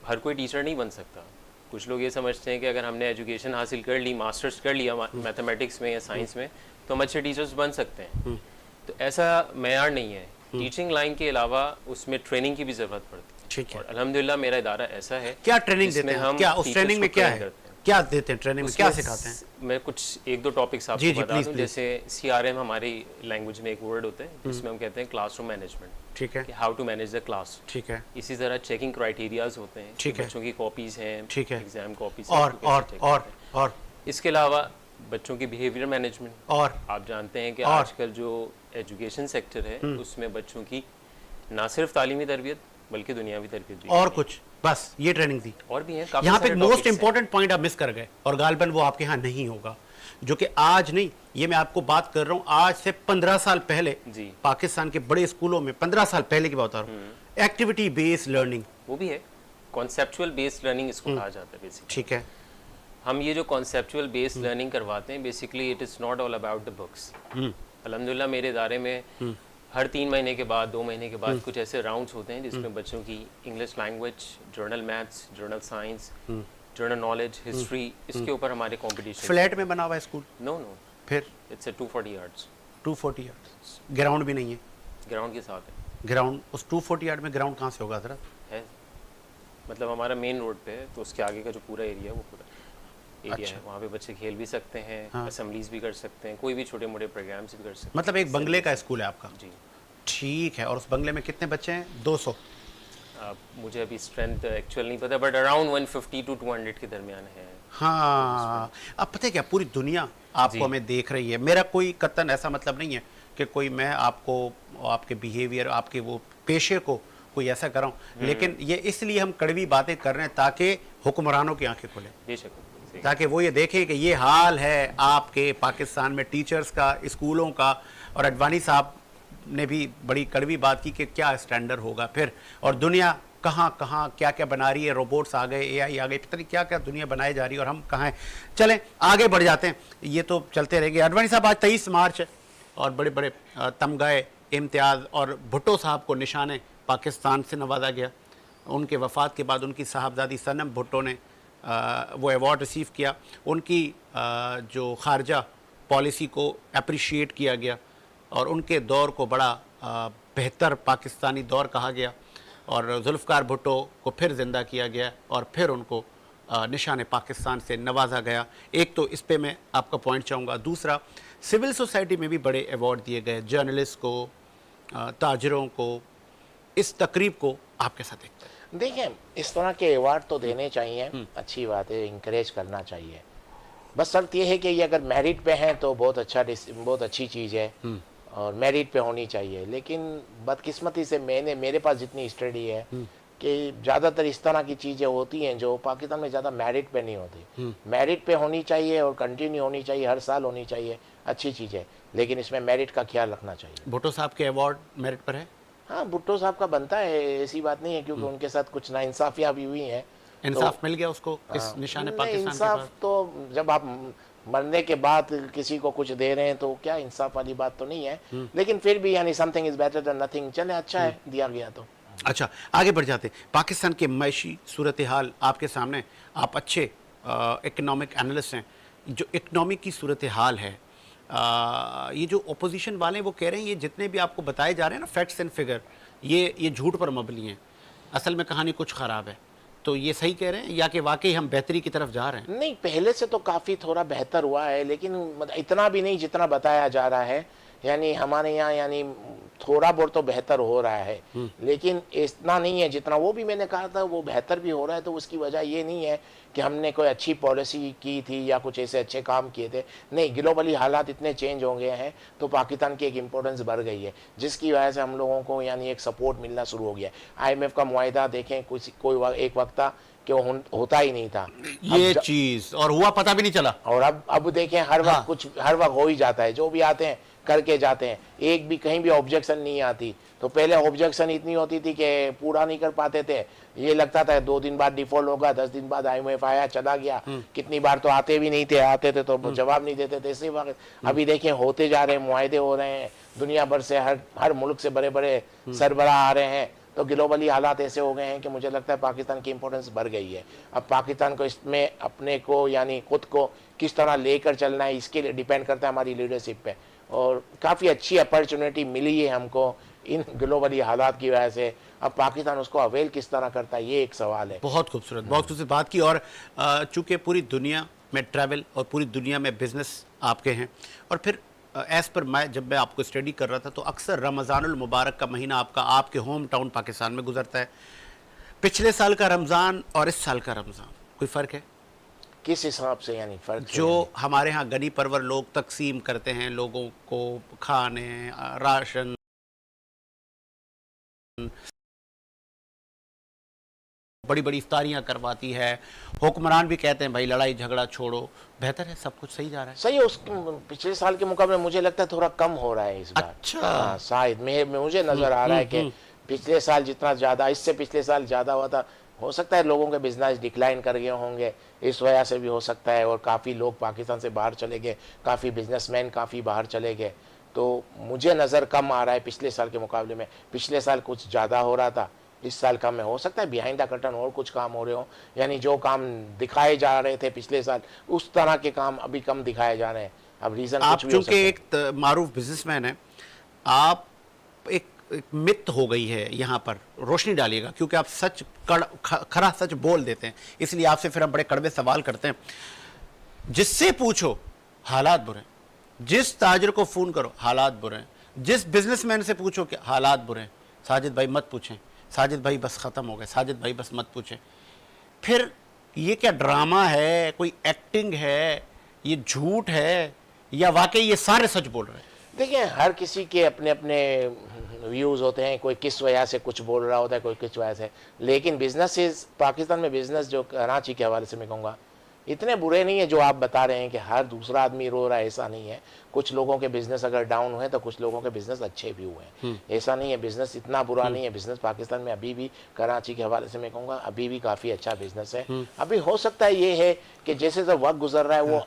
हर कोई टीचर नहीं बन सकता। कुछ लोग ये समझते हैं कि अगर हमने एजुकेशन हासिल कर ली, मास्टर्स कर लिया मैथमेटिक्स में या साइंस में, तो हम अच्छे टीचर्स बन सकते हैं। तो ऐसा मेयार नहीं है। टीचिंग लाइन के अलावा उसमें ट्रेनिंग की भी ज़रूरत पड़ती है। ठीक है। और अल्हम्दुलिल्लाह मेरा इदारा ऐसा है। क्या ट्रेनिंग जिसमें देते हैं? हम क्या उस teachers ट्रेनिंग में को क्या train है? करते हैं। क्या देते हैं ट्रेनिंग में? क्या उसमें सिखाते हैं? मैं कुछ एक दो टॉपिक्स जी, आपको जी, बता please, दूं। please. जैसे CRM हमारी लैंग्वेज में एक वर्ड होता है जिसमें हम कहते हैं क्लासरूम मैनेजमेंट, ठीक है, कि how to manage the class. ठीक है, इसी तरह चेकिंग क्राइटेरियाज होते हैं, ठीक है। बच्चों की कॉपीज हैं, ठीक है। एग्जाम कॉपीज और इसके अलावा बच्चों की बिहेवियर मैनेजमेंट। और आप जानते हैं कि और? आजकल जो एजुकेशन सेक्टर है उसमें बच्चों की ना सिर्फ तालीमी तरबियत बल्कि दुनियावी तरबियत भी और है। कुछ बस ये ट्रेनिंग थी? और भी हैं काफी यहाँ पे सारे मोस्ट topics हैं। इंपॉर्टेंट पॉइंट आप मिस कर गए और गालबन वो आपके यहाँ नहीं होगा, जो कि आज नहीं, ये मैं आपको बात कर रहा हूँ आज से 15 साल पहले जी। पाकिस्तान के बड़े स्कूलों में 15 साल पहले की बात बता रहा हूँ, एक्टिविटी बेस्ड लर्निंग। वो भी है, कॉन्सेप्चुअल बेस्ड लर्निंग इसको कहा जाता है बेसिकली। ठीक है, हम ये जो कॉन्सेप्चुअल बेस्ड लर्निंग करवाते हैं, basically it is not all about the books. अल्हम्दुलिल्लाह मेरे इदारे में हर 3 महीने के बाद, 2 महीने के बाद कुछ ऐसे राउंड्स होते हैं जिसमें बच्चों की English language, journal maths, journal science, general knowledge, history, इसके ऊपर हमारे कॉम्पिटिशन। फ्लैट में बना हुआ है स्कूल? नो नो, फिर it's a 240 yards 240 yard, ground भी नहीं है? ग्राउंड के साथ है। ग्राउंड उस 240 यार्ड में ग्राउंड कहाँ से होगा जरा? है मतलब हमारा मेन रोड पे है, तो उसके आगे का जो पूरा एरिया है वो पूरा एरिया अच्छा। है। वहाँ पे बच्चे खेल भी सकते हैं, हाँ। असेंबलीज भी कर सकते हैं, कोई भी छोटे मोटे प्रोग्राम्स भी कर सकते हैं। मतलब एक बंगले का स्कूल है आपका? जी। ठीक है, और उस बंगले में कितने बच्चे हैं? 200? मुझे अभी स्ट्रेंथ एक्चुअल नहीं पता, बट अराउंड 150 to 200 के दरमियान है। हाँ, अब पता है क्या, पूरी दुनिया आपको जी। हमें देख रही है। मेरा कोई कतन ऐसा मतलब नहीं है कि कोई मैं आपको आपके बिहेवियर, आपके वो पेशे को कोई ऐसा कर रहा हूँ, लेकिन ये इसलिए हम कड़वी बातें कर रहे हैं ताकि हुक्मरानों की आंखें खुलें, बेशक सही। ताकि वो ये देखें कि ये हाल है आपके पाकिस्तान में टीचर्स का, स्कूलों का। और अडवाणी साहब ने भी बड़ी कड़वी बात की कि क्या स्टैंडर्ड होगा फिर, और दुनिया कहाँ कहाँ क्या क्या बना रही है, रोबोट्स आ गए, AI आ गए, पता नहीं क्या क्या दुनिया बनाई जा रही है, और हम कहाँ हैं। चलें आगे बढ़ जाते हैं, ये तो चलते रहेंगे। अडवाणी साहब आज 23 मार्च है और बड़े बड़े तमगाए इम्तियाज़ और भुट्टो साहब को निशाने पाकिस्तान से नवाजा गया। उनके वफ़ात के बाद उनकी साहबजादी सनम भुट्टो ने वो अवार्ड रिसीव किया। उनकी जो खारजा पॉलिसी को अप्रिशिएट किया गया और उनके दौर को बड़ा बेहतर पाकिस्तानी दौर कहा गया, और जुल्फ़कार भुट्टो को फिर ज़िंदा किया गया और फिर उनको निशान पाकिस्तान से नवाजा गया। एक तो इस पे मैं आपका पॉइंट चाहूँगा। दूसरा, सिविल सोसाइटी में भी बड़े अवार्ड दिए गए, जर्नलिस्ट को, ताजरों को। इस तकरीब को आप कैसा देखते हैं? देखिए, इस तरह के अवार्ड तो देने चाहिए, अच्छी बात है, इंकरेज करना चाहिए। बस शर्त यह है कि ये अगर मेरिट पे हैं तो बहुत अच्छी चीज़ है और मेरिट पे होनी चाहिए। लेकिन बदकिस्मती से मेरे पास जितनी स्टडी है कि ज़्यादातर इस तरह की चीज़ें होती हैं जो पाकिस्तान में ज़्यादा मेरिट पे नहीं होती। मेरिट पे होनी चाहिए और कंटिन्यू होनी चाहिए, हर साल होनी चाहिए, अच्छी चीज़ है, लेकिन इसमें मेरिट का ख्याल रखना चाहिए। भुट्टो साहब के अवार्ड मेरिट पर है? हाँ, भुट्टो साहब का बनता है, ऐसी बात नहीं है, क्योंकि उनके साथ कुछ नाइंसाफियाँ भी हुई हैं। इंसाफ मिल गया उसको इस निशान पाकिस्तान के इंसाफ बाद? तो जब आप मरने के बाद किसी को कुछ दे रहे हैं तो क्या इंसाफ वाली बात तो नहीं है, लेकिन फिर भी यानी something is better than nothing. चले, अच्छा है दिया गया तो। अच्छा, आगे बढ़ जाते हैं। पाकिस्तान के मैशी सूरत हाल आपके सामने, आप अच्छे इकनॉमिक एनालिस्ट हैं। जो इकनॉमिक की सूरत हाल है, ये जो अपोजिशन वाले हैं वो कह रहे हैं ये जितने भी आपको बताए जा रहे हैं ना फैक्ट्स एंड फिगर, ये झूठ पर मबनी है, असल में कहानी कुछ ख़राब है। तो ये सही कह रहे हैं या कि वाकई हम बेहतरी की तरफ जा रहे हैं? नहीं, पहले से तो काफ़ी थोड़ा बेहतर हुआ है, लेकिन इतना भी नहीं जितना बताया जा रहा है। यानी हमारे यहाँ यानी थोड़ा बहुत तो बेहतर हो रहा है, लेकिन इतना नहीं है जितना, वो भी मैंने कहा था, वो बेहतर भी हो रहा है। तो उसकी वजह ये नहीं है कि हमने कोई अच्छी पॉलिसी की थी या कुछ ऐसे अच्छे काम किए थे, नहीं, ग्लोबली हालात इतने चेंज हो गए हैं तो पाकिस्तान की एक इम्पोर्टेंस बढ़ गई है, जिसकी वजह से हम लोगों को यानी एक सपोर्ट मिलना शुरू हो गया है। IMF का मुआहिदा देखें, एक वक्त था कि वो होता ही नहीं था, ये चीज़, और हुआ पता भी नहीं चला। और अब देखें हर वक्त हर वक्त हो ही जाता है, जो भी आते हैं करके जाते हैं, एक भी कहीं भी ऑब्जेक्शन नहीं आती। तो पहले ऑब्जेक्शन इतनी होती थी कि पूरा नहीं कर पाते थे, ये लगता था 2 दिन बाद डिफॉल्ट होगा, 10 दिन बाद IMF आया चला गया, कितनी बार तो आते भी नहीं थे, आते थे तो जवाब नहीं देते थे, इसी वक्त। अभी देखें होते जा रहे हैं, मुआहदे हो रहे हैं, दुनिया भर से हर मुल्क से बड़े बड़े सरबराह आ रहे हैं। तो ग्लोबली हालात ऐसे हो गए हैं कि मुझे लगता है पाकिस्तान की इंपॉर्टेंस बढ़ गई है। अब पाकिस्तान को इसमें अपने को यानी खुद को किस तरह लेकर चलना है, इसके लिए डिपेंड करता है हमारी लीडरशिप पे। और काफ़ी अच्छी अपॉर्चुनिटी मिली है हमको इन ग्लोबली हालात की वजह से। अब पाकिस्तान उसको अवेल किस तरह करता है, ये एक सवाल है। बहुत खूबसूरत बात की। और चूंकि पूरी दुनिया में ट्रैवल और पूरी दुनिया में बिजनेस आपके हैं, और फिर एज़ पर जब मैं आपको स्टडी कर रहा था तो अक्सर रमज़ानुल मुबारक का महीना आपके होम टाउन पाकिस्तान में गुजरता है। पिछले साल का रमज़ान और इस साल का रमज़ान कोई फ़र्क है? किस हिसाब से यानी फ़र्क? जो हमारे यहाँ गनी परवर लोग तकसीम करते हैं लोगों को खाने, राशन, बड़ी बड़ी इफ्तारियां करवाती है, हुक्मरान भी कहते हैं भाई लड़ाई झगड़ा छोड़ो, बेहतर है, सब कुछ सही जा रहा है। सही है। उस पिछले साल के मुकाबले मुझे लगता है थोड़ा कम हो रहा है इस बार। अच्छा। हाँ, शायद मुझे नज़र आ रहा है कि पिछले साल जितना ज़्यादा, इससे पिछले साल ज़्यादा हुआ था। हो सकता है लोगों के बिजनेस डिक्लाइन कर गए होंगे, इस वजह से भी हो सकता है। और काफ़ी लोग पाकिस्तान से बाहर चले गए, काफ़ी बिजनेसमैन काफ़ी बाहर चले गए, तो मुझे नज़र कम आ रहा है पिछले साल के मुकाबले में। पिछले साल कुछ ज़्यादा हो रहा था, इस साल कम है। हो सकता है बिहाइंड द कर्टन और कुछ काम हो रहे हो, यानी जो काम दिखाए जा रहे थे पिछले साल उस तरह के काम अभी कम दिखाए जा रहे हैं। अब रीज़न आप चूंकि एक मारूफ बिजनेसमैन है, आप एक मिथ हो गई है यहाँ पर, रोशनी डालिएगा, क्योंकि आप सच खरा सच बोल देते हैं, इसलिए आपसे फिर हम बड़े कड़वे सवाल करते हैं। जिससे पूछो हालात बुरे हैं, जिस ताजिर को फ़ोन करो हालात बुरे हैं, जिस बिजनेसमैन से पूछो कि हालात बुरे हैं। साजिद भाई मत पूछें, साजिद भाई बस ख़त्म हो गए, साजिद भाई बस मत पूछें। फिर ये क्या ड्रामा है, कोई एक्टिंग है, ये झूठ है, या वाकई ये सारे सच बोल रहे हैं? देखिए, हर किसी के अपने अपने व्यूज़ होते हैं, कोई किस वजह से कुछ बोल रहा होता है, कोई किस वजह से। लेकिन बिजनेसेस पाकिस्तान में, बिजनेस जो कराची के हवाले से मैं कहूँगा इतने बुरे नहीं है जो आप बता रहे हैं कि हर दूसरा आदमी रो रहा है, ऐसा नहीं है। कुछ लोगों के बिजनेस अगर डाउन हुए तो कुछ लोगों के बिजनेस अच्छे भी हुए हैं, ऐसा नहीं है। बिजनेस इतना बुरा नहीं है। बिजनेस पाकिस्तान में अभी भी, कराची के हवाले से मैं कहूँगा, अभी भी काफ़ी अच्छा बिजनेस है। अभी हो सकता है ये है कि जैसे जैसे वक्त गुजर रहा है वो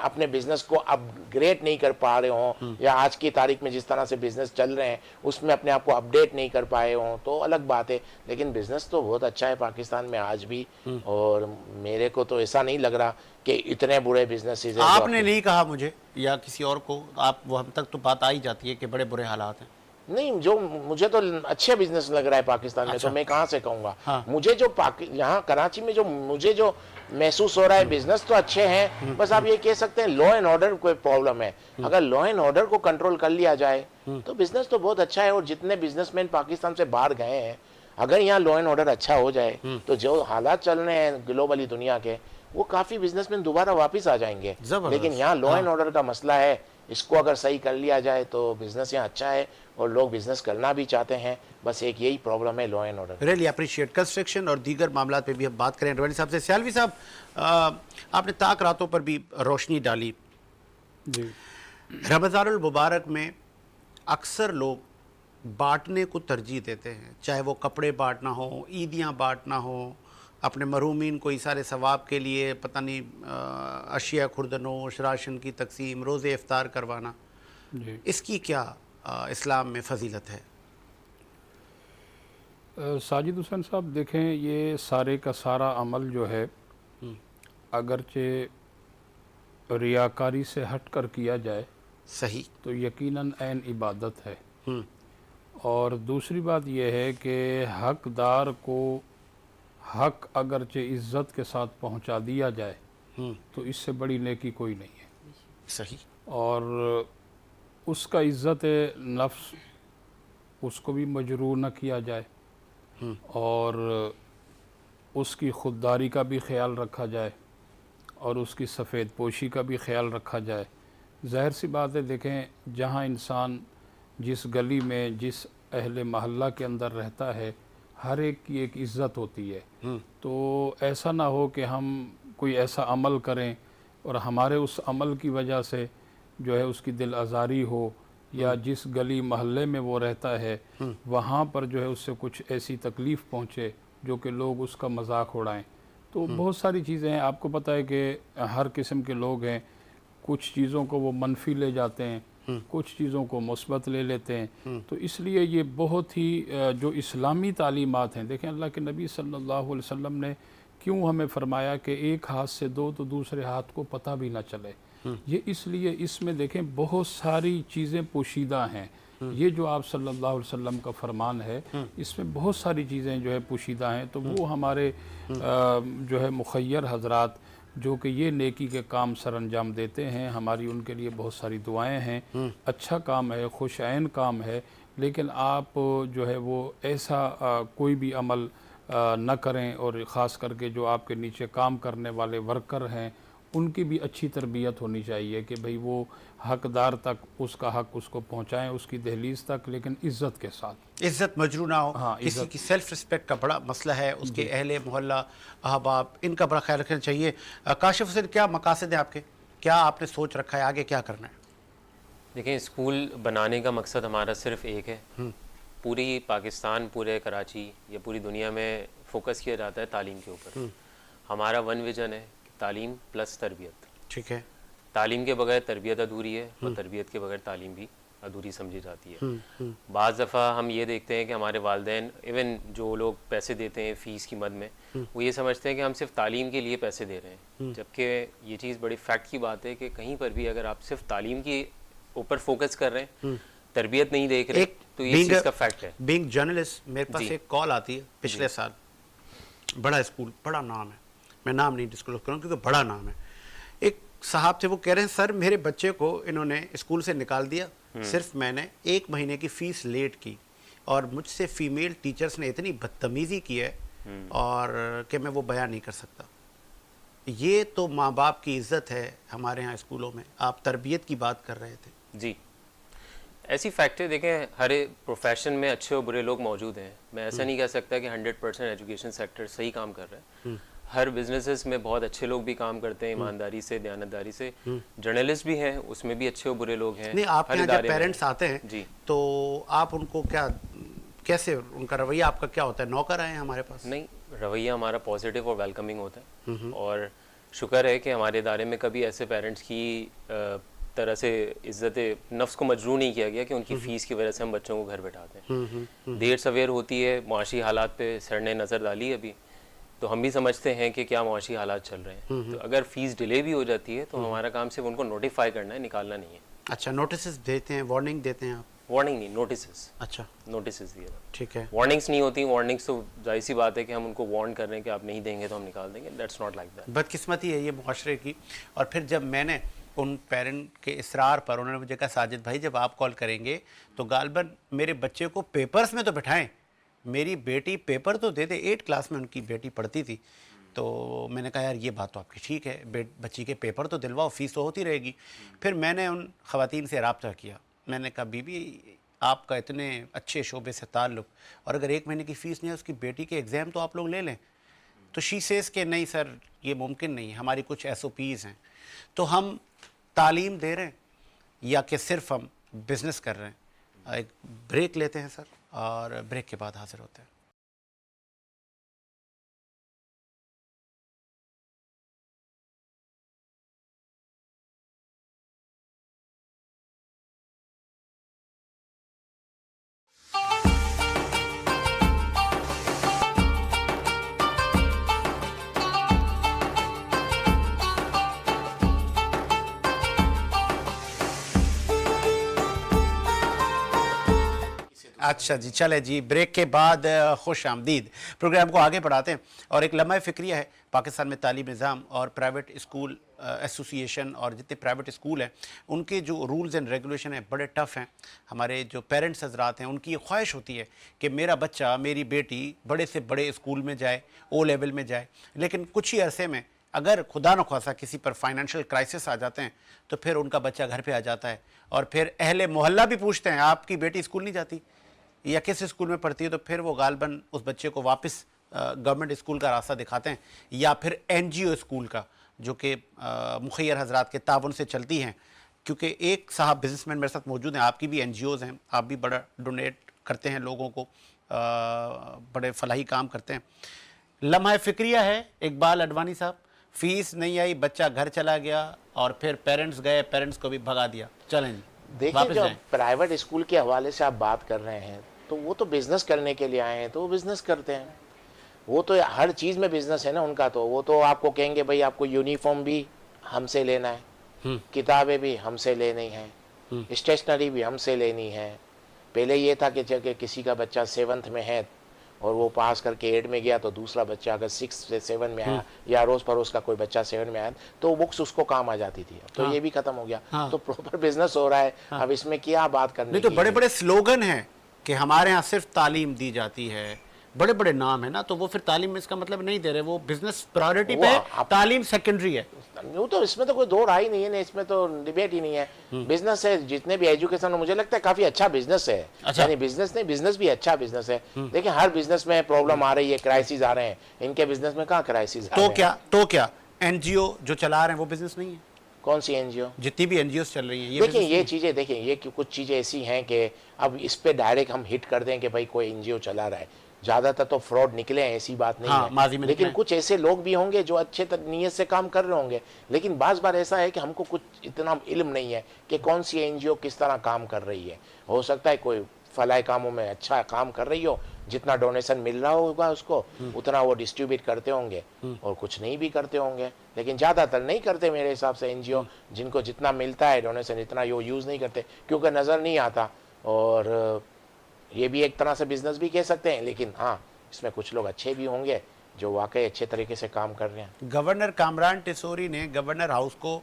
अपने बिजनेस को अपग्रेड नहीं कर पा रहे हों, या आज की तारीख में जिस तरह से बिजनेस चल रहे हैं उसमें अपने आप को अपडेट नहीं कर पाए हों, तो अलग बात है। लेकिन बिजनेस तो बहुत अच्छा है पाकिस्तान में आज भी, और मेरे को तो ऐसा नहीं लग रहा कि इतने बुरे बिजनेसेस हैं। आपने नहीं कहा मुझे या किसी और को, आप वो हम तक तो बात आ ही जाती है कि बड़े बुरे हालात हैं। नहीं, जो मुझे तो अच्छे बिजनेस लग रहा है पाकिस्तान में, तो मैं कहाँ से कहूँगा। हाँ। मुझे जो यहाँ कराची में जो मुझे जो महसूस हो रहा है, बिजनेस तो अच्छे हैं, बस आप ये कह सकते हैं लॉ एंड ऑर्डर कोई प्रॉब्लम है। अगर लॉ एंड ऑर्डर को कंट्रोल कर लिया जाए तो बिजनेस तो बहुत अच्छा है। और जितने बिजनेसमैन पाकिस्तान से बाहर गए हैं, अगर यहाँ लॉ एंड ऑर्डर अच्छा हो जाए तो जो हालात चल रहे हैं ग्लोबली दुनिया के, वो काफ़ी बिजनेसमैन दोबारा वापस आ जाएंगे। लेकिन यहाँ लॉ एंड ऑर्डर का मसला है, इसको अगर सही कर लिया जाए तो बिजनेस यहाँ अच्छा है और लोग बिजनेस करना भी चाहते हैं। बस एक यही प्रॉब्लम है, law and order. Really appreciate. Construction और दीगर मामला पे भी हम बात करें रवानी साहब से। सियालवी साहब, आपने ताक रातों पर भी रोशनी डाली। जी, रमज़ानुल मुबारक में अक्सर लोग बांटने को तरजीह देते हैं, चाहे वो कपड़े बांटना हो, ईदियाँ बांटना हो, अपने महरूमीन को इसारे सवाब के लिए पता नहीं अशिया खुर्दनोश, राशन की तकसीम, रोज़े इफ्तार करवाना। जी। इसकी क्या इस्लाम में फजीलत है? साजिद हुसैन साहब, देखें, ये सारे का सारा अमल जो है, अगरचे रियाकारी से हट कर किया जाए सही, तो यकीनन ऐन इबादत है। और दूसरी बात यह है कि हकदार को हक अगरचे इज़्ज़त के साथ पहुंचा दिया जाए तो इससे बड़ी नेकी कोई नहीं है। सही। और उसका इज़्ज़त नफ्स, उसको भी मजरूर न किया जाए, और उसकी ख़ुददारी का भी ख्याल रखा जाए, और उसकी सफ़ेद पोशी का भी ख्याल रखा जाए। ज़ाहिर सी बात है, देखें, जहाँ इंसान जिस गली में, जिस अहले महल्ला के अंदर रहता है, हर एक की एक इज़्ज़त होती है। तो ऐसा ना हो कि हम कोई ऐसा अमल करें और हमारे उस अमल की वजह से जो है उसकी दिल आज़ारी हो, या जिस गली महल्ले में वो रहता है वहाँ पर जो है उससे कुछ ऐसी तकलीफ़ पहुँचे जो कि लोग उसका मजाक उड़ाएं। तो बहुत सारी चीज़ें हैं। आपको पता है कि हर किस्म के लोग हैं, कुछ चीज़ों को वो मनफी ले जाते हैं कुछ चीज़ों को मुस्बत ले लेते हैं। तो इसलिए ये बहुत ही जो इस्लामी तालीमात हैं, देखें अल्लाह के नबी सल्लल्लाहु अलैहि वसल्लम ने क्यों हमें फरमाया कि एक हाथ से दो तो दूसरे हाथ को पता भी ना चले। ये इसलिए इसमें देखें बहुत सारी चीज़ें पोशीदा हैं। ये जो आप सल्लल्लाहु अलैहि वसल्लम का फरमान है, इसमें बहुत सारी चीज़ें जो है पोशीदा हैं। तो वो हमारे जो है मुखय्यर हजरात जो कि ये नेकी के काम सर अंजाम देते हैं, हमारी उनके लिए बहुत सारी दुआएं हैं। अच्छा काम है, खुश ऐन काम है, लेकिन आप जो है वो ऐसा कोई भी अमल न करें। और ख़ास करके जो आपके नीचे काम करने वाले वर्कर हैं उनकी भी अच्छी तरबियत होनी चाहिए कि भाई वो हकदार तक उसका हक उसको पहुंचाएं, उसकी दहलीज तक, लेकिन इज़्ज़त के साथ। इज़्ज़त मजरू ना हो। हाँ, किसी की सेल्फ रिस्पेक्ट का बड़ा मसला है, उसके अहले मोहल्ला अहबाब इनका बड़ा ख्याल रखना चाहिए। काशिफ हुसैन, क्या मकासद हैं आपके, क्या आपने सोच रखा है, आगे क्या करना है? देखिए, स्कूल बनाने का मकसद हमारा सिर्फ एक है। पूरी पाकिस्तान, पूरे कराची या पूरी दुनिया में फोकस किया जाता है तालीम के ऊपर। हमारा वन विजन है, तालीम प्लस तरबियत। ठीक है। तालीम के बगैर तरबियत अधूरी है और तरबियत के बगैर तालीम भी अधूरी समझी जाती है। बाज़ दफ़ा हम ये देखते हैं कि हमारे वालिदैन, इवन जो लोग पैसे देते हैं फ़ीस की मद में, वो ये समझते हैं कि हम सिर्फ तालीम के लिए पैसे दे रहे हैं, जबकि ये चीज़ बड़ी फैक्ट की बात है कि कहीं पर भी अगर आप सिर्फ तालीम के ऊपर फोकस कर रहे हैं, तरबियत नहीं देख रहे, तो ये चीज़ का फैक्ट है। बीइंग जर्नलिस्ट, मेरे पास एक कॉल आती है पिछले साल, बड़ा स्कूल, बड़ा नाम है, मैं नाम नहीं डिस्क्लोज करूँ क्योंकि बड़ा नाम है। एक साहब थे, वो कह रहे हैं सर मेरे बच्चे को इन्होंने स्कूल से निकाल दिया, सिर्फ मैंने 1 महीने की फ़ीस लेट की और मुझसे फ़ीमेल टीचर्स ने इतनी बदतमीज़ी की है और कि मैं वो बयान नहीं कर सकता। ये तो माँ बाप की इज़्ज़त है हमारे यहाँ स्कूलों में। आप तरबियत की बात कर रहे थे। जी, ऐसी फैक्टर देखें, हर प्रोफेशन में अच्छे और बुरे लोग मौजूद हैं। मैं ऐसा नहीं कह सकता कि 100% एजुकेशन सेक्टर सही काम कर रहा है। हर बिजनेसेस में बहुत अच्छे लोग भी काम करते हैं, ईमानदारी से, दयानतदारी से। जर्नलिस्ट भी हैं, उसमें भी अच्छे और बुरे लोग हैं। नहीं, आपके यहाँ जब पेरेंट्स आते हैं जी, तो आप उनको क्या, कैसे उनका रवैया आपका क्या होता है? नौकर आए हैं हमारे पास? नहीं, रवैया हमारा पॉजिटिव और वेलकमिंग होता है। और शुक्र है कि हमारे इदारे में कभी ऐसे पेरेंट्स की तरह से इज़्ज़त नफ्स को मजरूह नहीं किया गया कि उनकी फ़ीस की वजह से हम बच्चों को घर बैठाते हैं। देर सवेर होती है, मुआशी हालात पे सर ने नज़र डाली अभी, तो हम भी समझते हैं कि क्या मुआशी हालात चल रहे हैं। तो अगर फ़ीस डिले भी हो जाती है तो हमारा काम सिर्फ उनको नोटिफाई करना है, निकालना नहीं है। अच्छा, नोटिस देते हैं, वार्निंग देते हैं आप? वार्निंग नहीं, नोटिस। अच्छा, नोटिस दिए। ठीक है। वार्निंग्स नहीं होती। वार्निंग्स तो जाहिर सी बात है कि हम उनको वार्न कर रहे हैं कि आप नहीं देंगे तो हम निकाल देंगे। That's not like that. बदकिस्मती है ये मुआशरे की। और फिर जब मैंने उन पेरेंट के इसरार पर, उन्होंने मुझे कहा साजिद भाई जब आप कॉल करेंगे तो गालबन मेरे बच्चे को पेपर्स में तो बिठाएं, मेरी बेटी पेपर तो दे दे। 8 क्लास में उनकी बेटी पढ़ती थी। तो मैंने कहा यार ये बात तो आपकी ठीक है, बच्ची के पेपर तो दिलवाओ, फ़ीस तो होती रहेगी। फिर मैंने उन ख़वातीन से रब्ता किया, मैंने कहा बीबी आपका इतने अच्छे शोबे से ताल्लुक़, और अगर 1 महीने की फ़ीस नहीं है, उसकी बेटी के एग्ज़ाम तो आप लोग ले लें। तो शी सेज़ के नहीं सर ये मुमकिन नहीं, हमारी कुछ SOPs हैं। तो हम तालीम दे रहे हैं या कि सिर्फ हम बिज़नेस कर रहे हैं? एक ब्रेक लेते हैं सर, और ब्रेक के बाद हाजिर होते हैं। अच्छा जी, चले जी, ब्रेक के बाद खुश आमदीद। प्रोग्राम को आगे बढ़ाते हैं और एक लम्हा फ़िक्रिया है पाकिस्तान में तालीम निज़ाम और प्राइवेट स्कूल एसोसिएशन और जितने प्राइवेट स्कूल हैं उनके जो रूल्स एंड रेगुलेशन हैं बड़े टफ़ हैं। हमारे जो पेरेंट्स हजरात हैं उनकी ये ख्वाहिश होती है कि मेरा बच्चा, मेरी बेटी बड़े से बड़े स्कूल में जाए, O लेवल में जाए, लेकिन कुछ ही अरसे में अगर खुदा न ख्वासा किसी पर फाइनेंशियल क्राइसिस आ जाते हैं तो फिर उनका बच्चा घर पर आ जाता है और फिर अहले मोहल्ला भी पूछते हैं आपकी बेटी स्कूल नहीं जाती या किस स्कूल में पढ़ती है, तो फिर वो गालबन उस बच्चे को वापस गवर्नमेंट स्कूल का रास्ता दिखाते हैं या फिर NGO स्कूल का, जो कि मुखय्यर हजरात के ताउन से चलती हैं। क्योंकि एक साहब बिजनेसमैन मेरे साथ मौजूद हैं, आपकी भी NGOs हैं, आप भी बड़ा डोनेट करते हैं लोगों को, बड़े फलाही काम करते हैं। लम्हा फ़िक्रिया है इकबाल अडवाणी साहब, फ़ीस नहीं आई, बच्चा घर चला गया और फिर पेरेंट्स गए, पेरेंट्स को भी भगा दिया। चलें जी। देखिए वापस जो जाएं। प्राइवेट स्कूल के हवाले से आप बात कर रहे हैं तो वो तो बिजनेस करने के लिए आए हैं, तो वो बिजनेस करते हैं। वो तो हर चीज़ में बिजनेस है ना उनका। तो वो तो आपको कहेंगे भाई आपको यूनिफॉर्म भी हमसे लेना है, किताबें भी हमसे लेनी है, स्टेशनरी भी हमसे लेनी है। पहले ये था कि किसी का बच्चा 7th में है और वो पास करके 8 में गया तो दूसरा बच्चा अगर 6 से 7 में आया या अड़ोस पड़ोस का कोई बच्चा 7 में आया तो बुक्स उसको काम आ जाती थी। तो ये भी खत्म हो गया। तो प्रॉपर बिजनेस हो रहा है। अब इसमें क्या बात करनी नहीं तो की बड़े है? बड़े स्लोगन हैं कि हमारे यहाँ सिर्फ तालीम दी जाती है, बड़े बड़े नाम है ना, तो वो फिर तालीम में इसका मतलब नहीं दे रहे, वो बिजनेस प्रायोरिटी पे है, तालीम सेकेंडरी है। वो तो इसमें तो कोई दो राय नहीं है ना, इसमें तो डिबेट ही नहीं है। बिजनेस है जितने भी एजुकेशन, मुझे लगता है काफी अच्छा बिजनेस है। अच्छा। यानी बिजनेस नहीं, बिजनेस भी अच्छा बिजनेस है। देखिए हर बिजनेस में प्रॉब्लम आ रही है, क्राइसिस आ रहे हैं। इनके बिजनेस में कहाँ क्राइसिस आ रहे हैं? तो क्या एनजीओ जो चला रहे हैं वो बिजनेस नहीं है? कौन सी एनजीओ? जितनी भी एनजीओ चल रही हैं ये देखिए business ये नहीं चीज़ें, देखिए ये कुछ चीज़ें ऐसी हैं कि अब इस पे डायरेक्ट हम हिट कर दें कि भाई कोई एनजीओ चला रहा है। ज़्यादातर तो फ्रॉड निकले हैं, ऐसी बात नहीं हाँ, है। माजी में लेकिन निकले हैं। कुछ ऐसे लोग भी होंगे जो अच्छे नीयत से काम कर रहे होंगे। लेकिन बार बार ऐसा है कि हमको कुछ इतना इल्म नहीं है कि कौन सी एनजीओ किस तरह काम कर रही है। हो सकता है कोई फलाई कामों में अच्छा काम कर रही हो, जितना डोनेशन मिल रहा होगा उसको उतना वो डिस्ट्रीब्यूट करते होंगे, और कुछ नहीं भी करते होंगे। लेकिन ज़्यादातर नहीं करते मेरे हिसाब से एनजीओ। जिनको जितना मिलता है डोनेशन इतना वो यूज़ नहीं करते क्योंकि नज़र नहीं आता। और ये भी एक तरह से बिजनेस भी कह सकते हैं। लेकिन हाँ, इसमें कुछ लोग अच्छे भी होंगे जो वाकई अच्छे तरीके से काम कर रहे हैं। गवर्नर कामरान टिसोरी ने गवर्नर हाउस को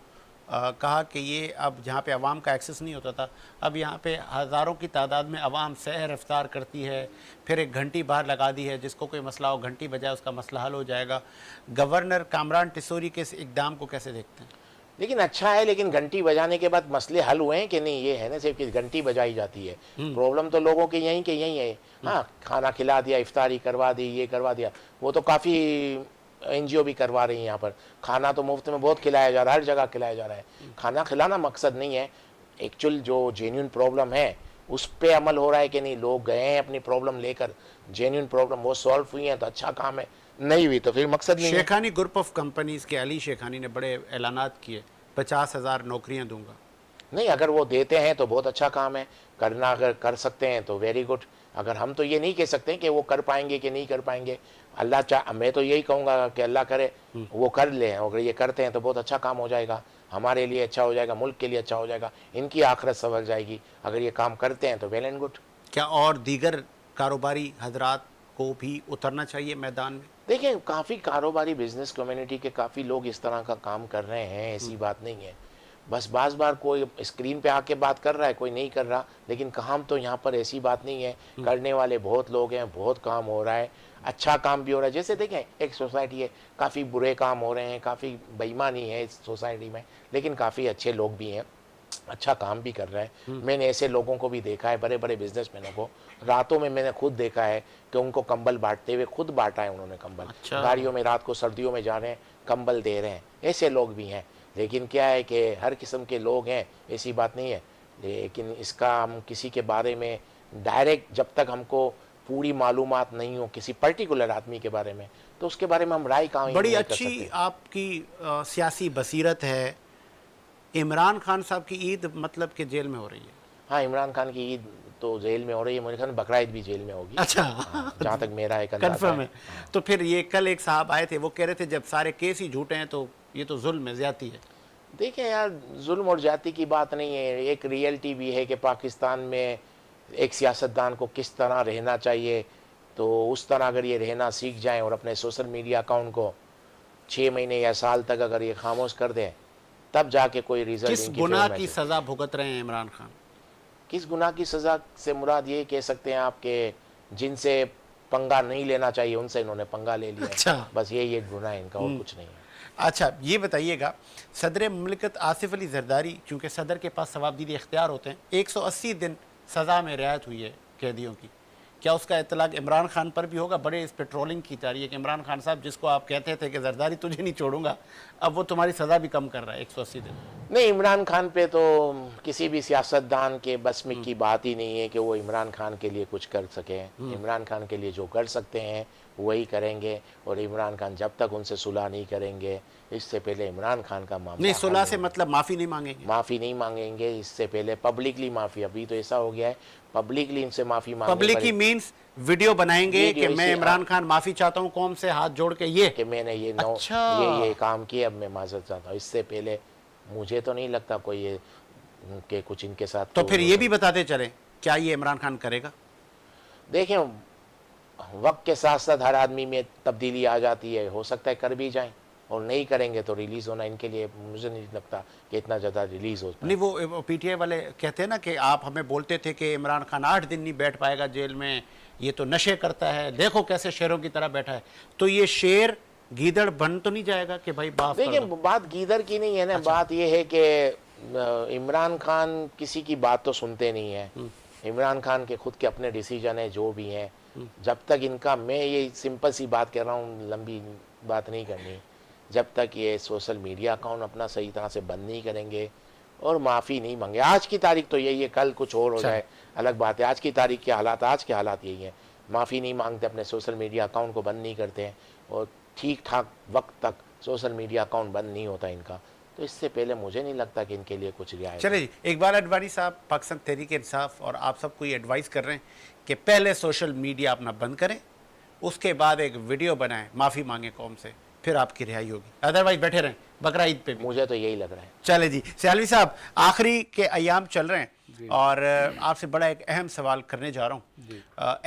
कहा कि ये अब जहाँ पे अवाम का एक्सेस नहीं होता था, अब यहाँ पे हज़ारों की तादाद में अवाम सैर रफ्तार करती है। फिर एक घंटी बाहर लगा दी है, जिसको कोई मसला हो घंटी बजाए उसका मसला हल हो जाएगा। गवर्नर कामरान टिसोरी के इस इकदाम को कैसे देखते हैं? लेकिन अच्छा है, लेकिन घंटी बजाने के बाद मसले हल हुए हैं कि नहीं? ये है ना सिर्फ कि घंटी बजाई जाती है। प्रॉब्लम तो लोगों के यहीं के यहीं है। हाँ, खाना खिला दिया, इफ्तारी करवा दी, ये करवा दिया, वो तो काफ़ी एनजीओ भी करवा रही हैं यहाँ पर। खाना तो मुफ्त में बहुत खिलाया जा रहा है, हर जगह खिलाया जा रहा है। खाना खिलाना मकसद नहीं है। एक्चुअल जो जेन्युइन प्रॉब्लम है उस पर अमल हो रहा है कि नहीं? लोग गए हैं अपनी प्रॉब्लम लेकर, जेन्युइन प्रॉब्लम वो सॉल्व हुई है तो अच्छा काम है, नहीं हुई तो फिर मकसद नहीं है। शेखानी ग्रुप ऑफ कंपनीज के अली शेखानी ने बड़े ऐलानात किए, 50,000 नौकरियां दूंगा। नहीं, अगर वो देते हैं तो बहुत अच्छा काम है। करना अगर कर सकते हैं तो वेरी गुड। अगर हम तो ये नहीं कह सकते कि वो कर पाएंगे कि नहीं कर पाएंगे। अल्लाह चाह, मैं तो यही कहूँगा कि अल्लाह करे वो कर लें। अगर ये करते हैं तो बहुत अच्छा काम हो जाएगा, हमारे लिए अच्छा हो जाएगा, मुल्क के लिए अच्छा हो जाएगा, इनकी आखिरत संभल जाएगी। अगर ये काम करते हैं तो वेल एंड गुड। क्या और दीगर कारोबारी हजरात को भी उतरना चाहिए मैदान में? देखिए काफ़ी कारोबारी बिजनेस कम्युनिटी के काफ़ी लोग इस तरह का काम कर रहे हैं, ऐसी बात नहीं है। बस बार बार कोई स्क्रीन पे आके बात कर रहा है, कोई नहीं कर रहा। लेकिन काम तो यहाँ पर ऐसी बात नहीं है, करने वाले बहुत लोग हैं, बहुत काम हो रहा है, अच्छा काम भी हो रहा है। जैसे देखें एक सोसाइटी है, काफ़ी बुरे काम हो रहे हैं, काफ़ी बेईमानी है इस सोसाइटी में, लेकिन काफ़ी अच्छे लोग भी हैं, अच्छा काम भी कर रहे हैं। मैंने ऐसे लोगों को भी देखा है, बड़े बड़े बिजनेसमैनों को रातों में मैंने खुद देखा है कि उनको कंबल बांटते हुए, खुद बांटा है उन्होंने कंबल। अच्छा। गाड़ियों में रात को सर्दियों में जा रहे हैं, कंबल दे रहे हैं, ऐसे लोग भी हैं। लेकिन क्या है कि हर किस्म के लोग हैं, ऐसी बात नहीं है। लेकिन इसका हम किसी के बारे में डायरेक्ट जब तक हमको पूरी मालूमात नहीं हो किसी पर्टिकुलर आदमी के बारे में, तो उसके बारे में हम राय कहाँ बड़ी नहीं कर अच्छी सकते। आपकी सियासी बसीरत है। इमरान खान साहब की ईद मतलब कि जेल में हो रही है? हाँ, इमरान खान की ईद तो जेल में हो रही है, मेरे ख्याल में बकरा ईद भी जेल में होगी। अच्छा, जहाँ तक मेरा एक अंदाजा कंफर्म है। तो फिर ये कल एक साहब आए थे, वो कह रहे थे जब सारे केस ही झूठे हैं तो ये तो जुल्म है, ज्यादती है। देखें यार, जुल्म और जाति की बात नहीं है, एक रियलिटी भी है कि पाकिस्तान में एक सियासतदान को किस तरह रहना चाहिए। तो उस तरह अगर ये रहना सीख जाएं और अपने सोशल मीडिया अकाउंट को 6 महीने या साल तक अगर ये खामोश कर दें, तब जाके कोई रिजल्ट किस गुनाह की सजा भुगत रहे हैं इमरान खान? किस गुनाह की सज़ा से मुराद ये कह सकते हैं आप कि जिनसे पंगा नहीं लेना चाहिए उनसे इन्होंने पंगा ले लिया। अच्छा। बस यही एक गुनाह है इनका, और कुछ नहीं है। अच्छा, ये बताइएगा, सदर मुमलिकत आसिफ अली जरदारी, चूँकि सदर के पास सवाबदीदी इख्तियार होते हैं, 180 दिन सज़ा में रियायत हुई है कैदियों की। क्या उसका इतलाक इमरान खान पर भी होगा? बड़े इस पर ट्रोलिंग की जा रही है कि इमरान खान साहब जिसको आप कहते थे कि जरदारी तुझे नहीं छोड़ूंगा, अब वो तुम्हारी सज़ा भी कम कर रहा है 180 दिन। नहीं, इमरान खान पे तो किसी भी सियासतदान के बस में की बात ही नहीं है कि वो इमरान खान के लिए कुछ कर सके। इमरान खान के लिए जो कर सकते हैं वही करेंगे, और इमरान खान जब तक उनसे सुलह नहीं करेंगे इससे पहले इमरान खान का मामला नहीं, हल सुलह से हो। मतलब माफ़ी नहीं मांगेंगे? माफ़ी नहीं मांगेंगे, इससे पहले पब्लिकली माफ़ी। अभी तो ऐसा हो गया है पब्लिकली इनसे माफ़ी मांगनी पब्लिकली पड़ेगी मीन्स वीडियो बनाएंगे वीडियो कि मैं इसी- इमरान खान माफ़ी चाहता हूँ कौम से हाथ जोड़ के, ये कि मैंने ये अच्छा। ये काम किया, अब मैं माजरत चाहता हूँ। इससे पहले मुझे तो नहीं लगता कोई ये कि कुछ इनके साथ तो फिर ये भी बताते चलें, क्या ये इमरान खान करेगा? देखें, वक्त के साथ साथ हर आदमी में तब्दीली आ जाती है, हो सकता है कर भी जाएं, और नहीं करेंगे तो रिलीज़ होना इनके लिए मुझे नहीं लगता कि इतना ज़्यादा रिलीज़ हो पाए। नहीं, वो पीटीआई वाले कहते हैं ना कि आप हमें बोलते थे कि इमरान खान 8 दिन नहीं बैठ पाएगा जेल में, ये तो नशे करता है, देखो कैसे शेरों की तरह बैठा है। तो ये शेर गीदड़ बन तो नहीं जाएगा कि भाई बाप? देखिए, बात गीदर की नहीं है ना, बात ये है कि इमरान खान किसी की बात तो सुनते नहीं है। इमरान खान के खुद के अपने डिसीजन है जो भी हैं। जब तक इनका, मैं ये सिंपल सी बात कह रहा हूँ, लंबी बात नहीं करनी, जब तक ये सोशल मीडिया अकाउंट अपना सही तरह से बंद नहीं करेंगे और माफ़ी नहीं मांगे, आज की तारीख तो यही है, कल कुछ और हो जाए अलग बात है। आज की तारीख के हालात, आज के हालात यही हैं, माफ़ी नहीं मांगते, अपने सोशल मीडिया अकाउंट को बंद नहीं करते हैं, और ठीक ठाक वक्त तक सोशल मीडिया अकाउंट बंद नहीं होता इनका। तो इससे पहले मुझे नहीं लगता कि इनके लिए कुछ रियायत। चले जी, इकबाल अडवाणी साहब, पाकिस्तान तहरीक इंसाफ और आप सबको ये एडवाइस कर रहे हैं कि पहले सोशल मीडिया अपना बंद करें, उसके बाद एक वीडियो बनाएं, माफ़ी मांगे कौम से, फिर आपकी रिहाई होगी। अदरवाइज बैठे रहें बकरा ईद पे भी। मुझे तो यही लग रहा है। चले जी, सियालवी साहब, आखिरी के अयाम चल रहे हैं और आपसे बड़ा एक अहम सवाल करने जा रहा हूँ।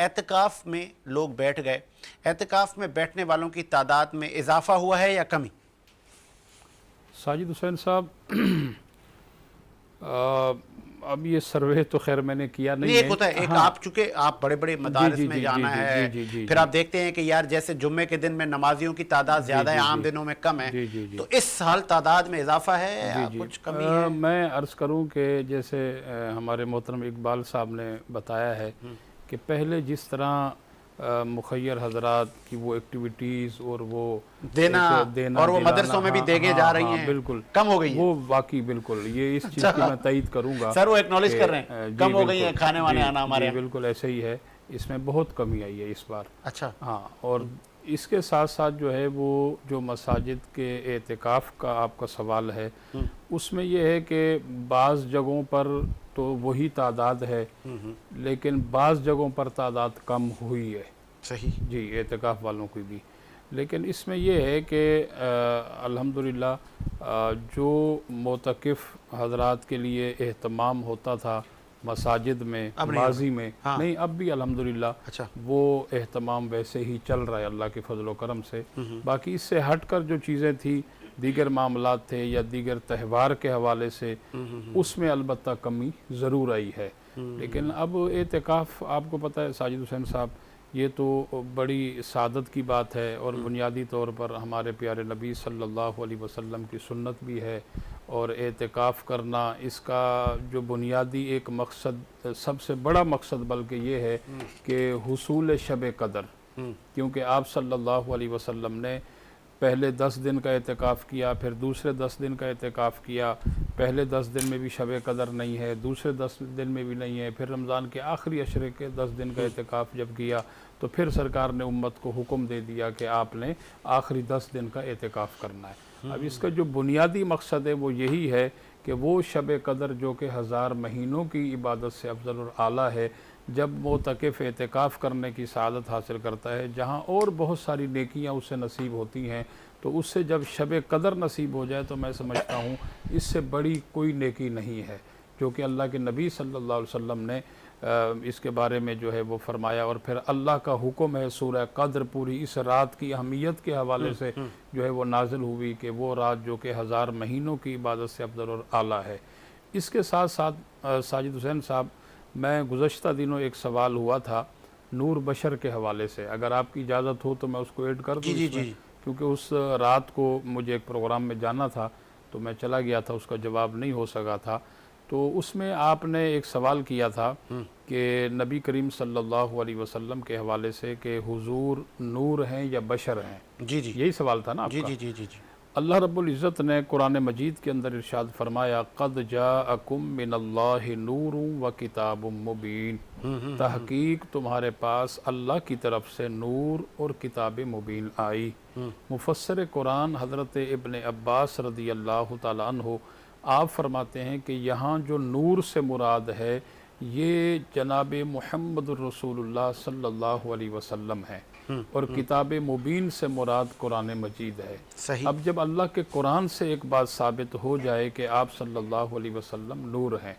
एतकाफ़ में लोग बैठ गए, एतकाफ़ में बैठने वालों की तादाद में इजाफा हुआ है या कमी? साजिद हुसैन साहब, अब ये सर्वे तो खैर मैंने किया नहीं नहीं, है। एक होता है, एक हाँ, आप चूंकि आप बड़े बड़े मदारिस जी, में जी, जाना जी, है, जी, जी, फिर जी। आप देखते हैं कि यार जैसे जुम्मे के दिन में नमाजियों की तादाद ज़्यादा है, जी, आम जी। दिनों में कम है, जी, जी, जी। तो इस साल तादाद में इजाफा है या जी, कुछ कमी है? मैं अर्ज़ करूं कि जैसे हमारे मोहतरम इकबाल साहब ने बताया है कि पहले जिस तरह मुखय्यर हजरात की वो एक्टिविटीज़ और वो देना और वो दिलाना, मदरसों में भी हाँ, देके हाँ, जा रही हाँ, हैं, बिल्कुल कम हो गई है। वो वाकई बिल्कुल, ये इस चीज़ की मैं तईद करूंगा। सर वो एक्नॉलेज कि, कर रहे हैं जी, कम हो गई है बिल्कुल, खाने वाने जी, आना हमारे जी, यहाँ। बिल्कुल ऐसे ही है, इसमें बहुत कमी आई है इस बार। अच्छा, हाँ, और इसके साथ साथ जो है वो जो मसाजिद के एतिकाफ़ का आपका सवाल है, उसमें ये है कि बाज़ जगहों पर तो वही तादाद है, लेकिन बाज़ जगहों पर तादाद कम हुई है सही जी, एतिकाफ़ वालों की भी। लेकिन इसमें यह है कि अल्हम्दुलिल्लाह जो मोतकिफ़ हजरात के लिए एहतमाम होता था मसाजिद में अब नहीं माजी में, हाँ। नहीं अब भी अल्हम्दुलिल्लाह अच्छा। वो एहतमाम वैसे ही चल रहा है अल्लाह के फजल व करम से। बाकी इससे हट कर जो चीज़ें थी, दीगर मामलात थे या दीगर त्यौहार के हवाले से, उसमें अलबत्ता कमी ज़रूर आई है। लेकिन अब एतिकाफ़ आपको पता है साजिद हुसैन साहब, ये तो बड़ी सादत की बात है और बुनियादी तौर पर हमारे प्यारे नबी सल्लल्लाहु अलैहि वसल्लम की सुन्नत भी है। और एतिकाफ़ करना, इसका जो बुनियादी एक मकसद, सबसे बड़ा मकसद बल्कि ये है कि हुसूल शब कदर, क्योंकि आप सल्लल्लाहु अलैहि वसल्लम ने पहले 10 दिन का एतिकाफ़ किया, फिर दूसरे 10 दिन का एतिकाफ़ किया। पहले 10 दिन में भी शब कदर नहीं है, दूसरे 10 दिन में भी नहीं है, फिर रमज़ान के आखिरी अशरे के 10 दिन का एतिकाफ़ जब किया तो फिर सरकार ने उम्मत को हुक्म दे दिया कि आपने आखिरी 10 दिन का एतिकाफ़ करना है। अब इसका जो बुनियादी मकसद है वो यही है कि वो शब कदर जो कि 1000 महीनों की इबादत से अफजल और आला है, जब मोतकिफ़ एतिकाफ़ करने की सआदत हासिल करता है, जहाँ और बहुत सारी नेकियां उससे नसीब होती हैं, तो उससे जब शब कदर नसीब हो जाए तो मैं समझता हूँ इससे बड़ी कोई नेकी नहीं है, जो कि अल्लाह के नबी सल्लल्लाहु अलैहि वसल्लम ने इसके बारे में जो है वो फरमाया। और फिर अल्लाह का हुक्म है, सूरह कद्र पूरी इस रात की अहमियत के हवाले से जो है वो नाजिल हुई कि वो रात जो कि 1000 महीनों की इबादत से अफजल और आला है। इसके साथ साथ साजिद हुसैन साहब, मैं गुज़श्ता दिनों एक सवाल हुआ था नूर बशर के हवाले से, अगर आपकी इजाज़त हो तो मैं उसको ऐड कर दूँ इसमें, क्योंकि उस रात को मुझे एक प्रोग्राम में जाना था तो मैं चला गया था, उसका जवाब नहीं हो सका था। तो उसमें आपने एक सवाल किया था कि नबी करीम सल्लल्लाहु अलैहि वसल्लम के हवाले से कि हुजूर नूर हैं या बशर हैं। जी जी, यही सवाल था ना आपका? जी जी जी जी जी। अल्लाह रब्बुल इज़्ज़त ने कुरान मजीद के अंदर इरशाद फरमाया, क़द जाअकुम मिनल्लाहि नूरुन व किताबुम मुबीन, तहकीक तुम्हारे पास अल्लाह की तरफ से नूर और किताब मुबीन आई। मुफस्सिर कुरान हज़रत इब्न अब्बास रदी अल्लाह तआला अन्हु आप फरमाते हैं कि यहाँ जो नूर से मुराद है ये जनाब मुहम्मद रसूलुल्लाह सल्लल्लाहु अलैहि वसल्लम है, और किताब मुबीन से मुराद कुरान मजीद है। सही। अब जब अल्लाह के कुरान से एक बात साबित हो जाए कि आप सल्लल्लाहु अलैहि वसल्लम नूर हैं,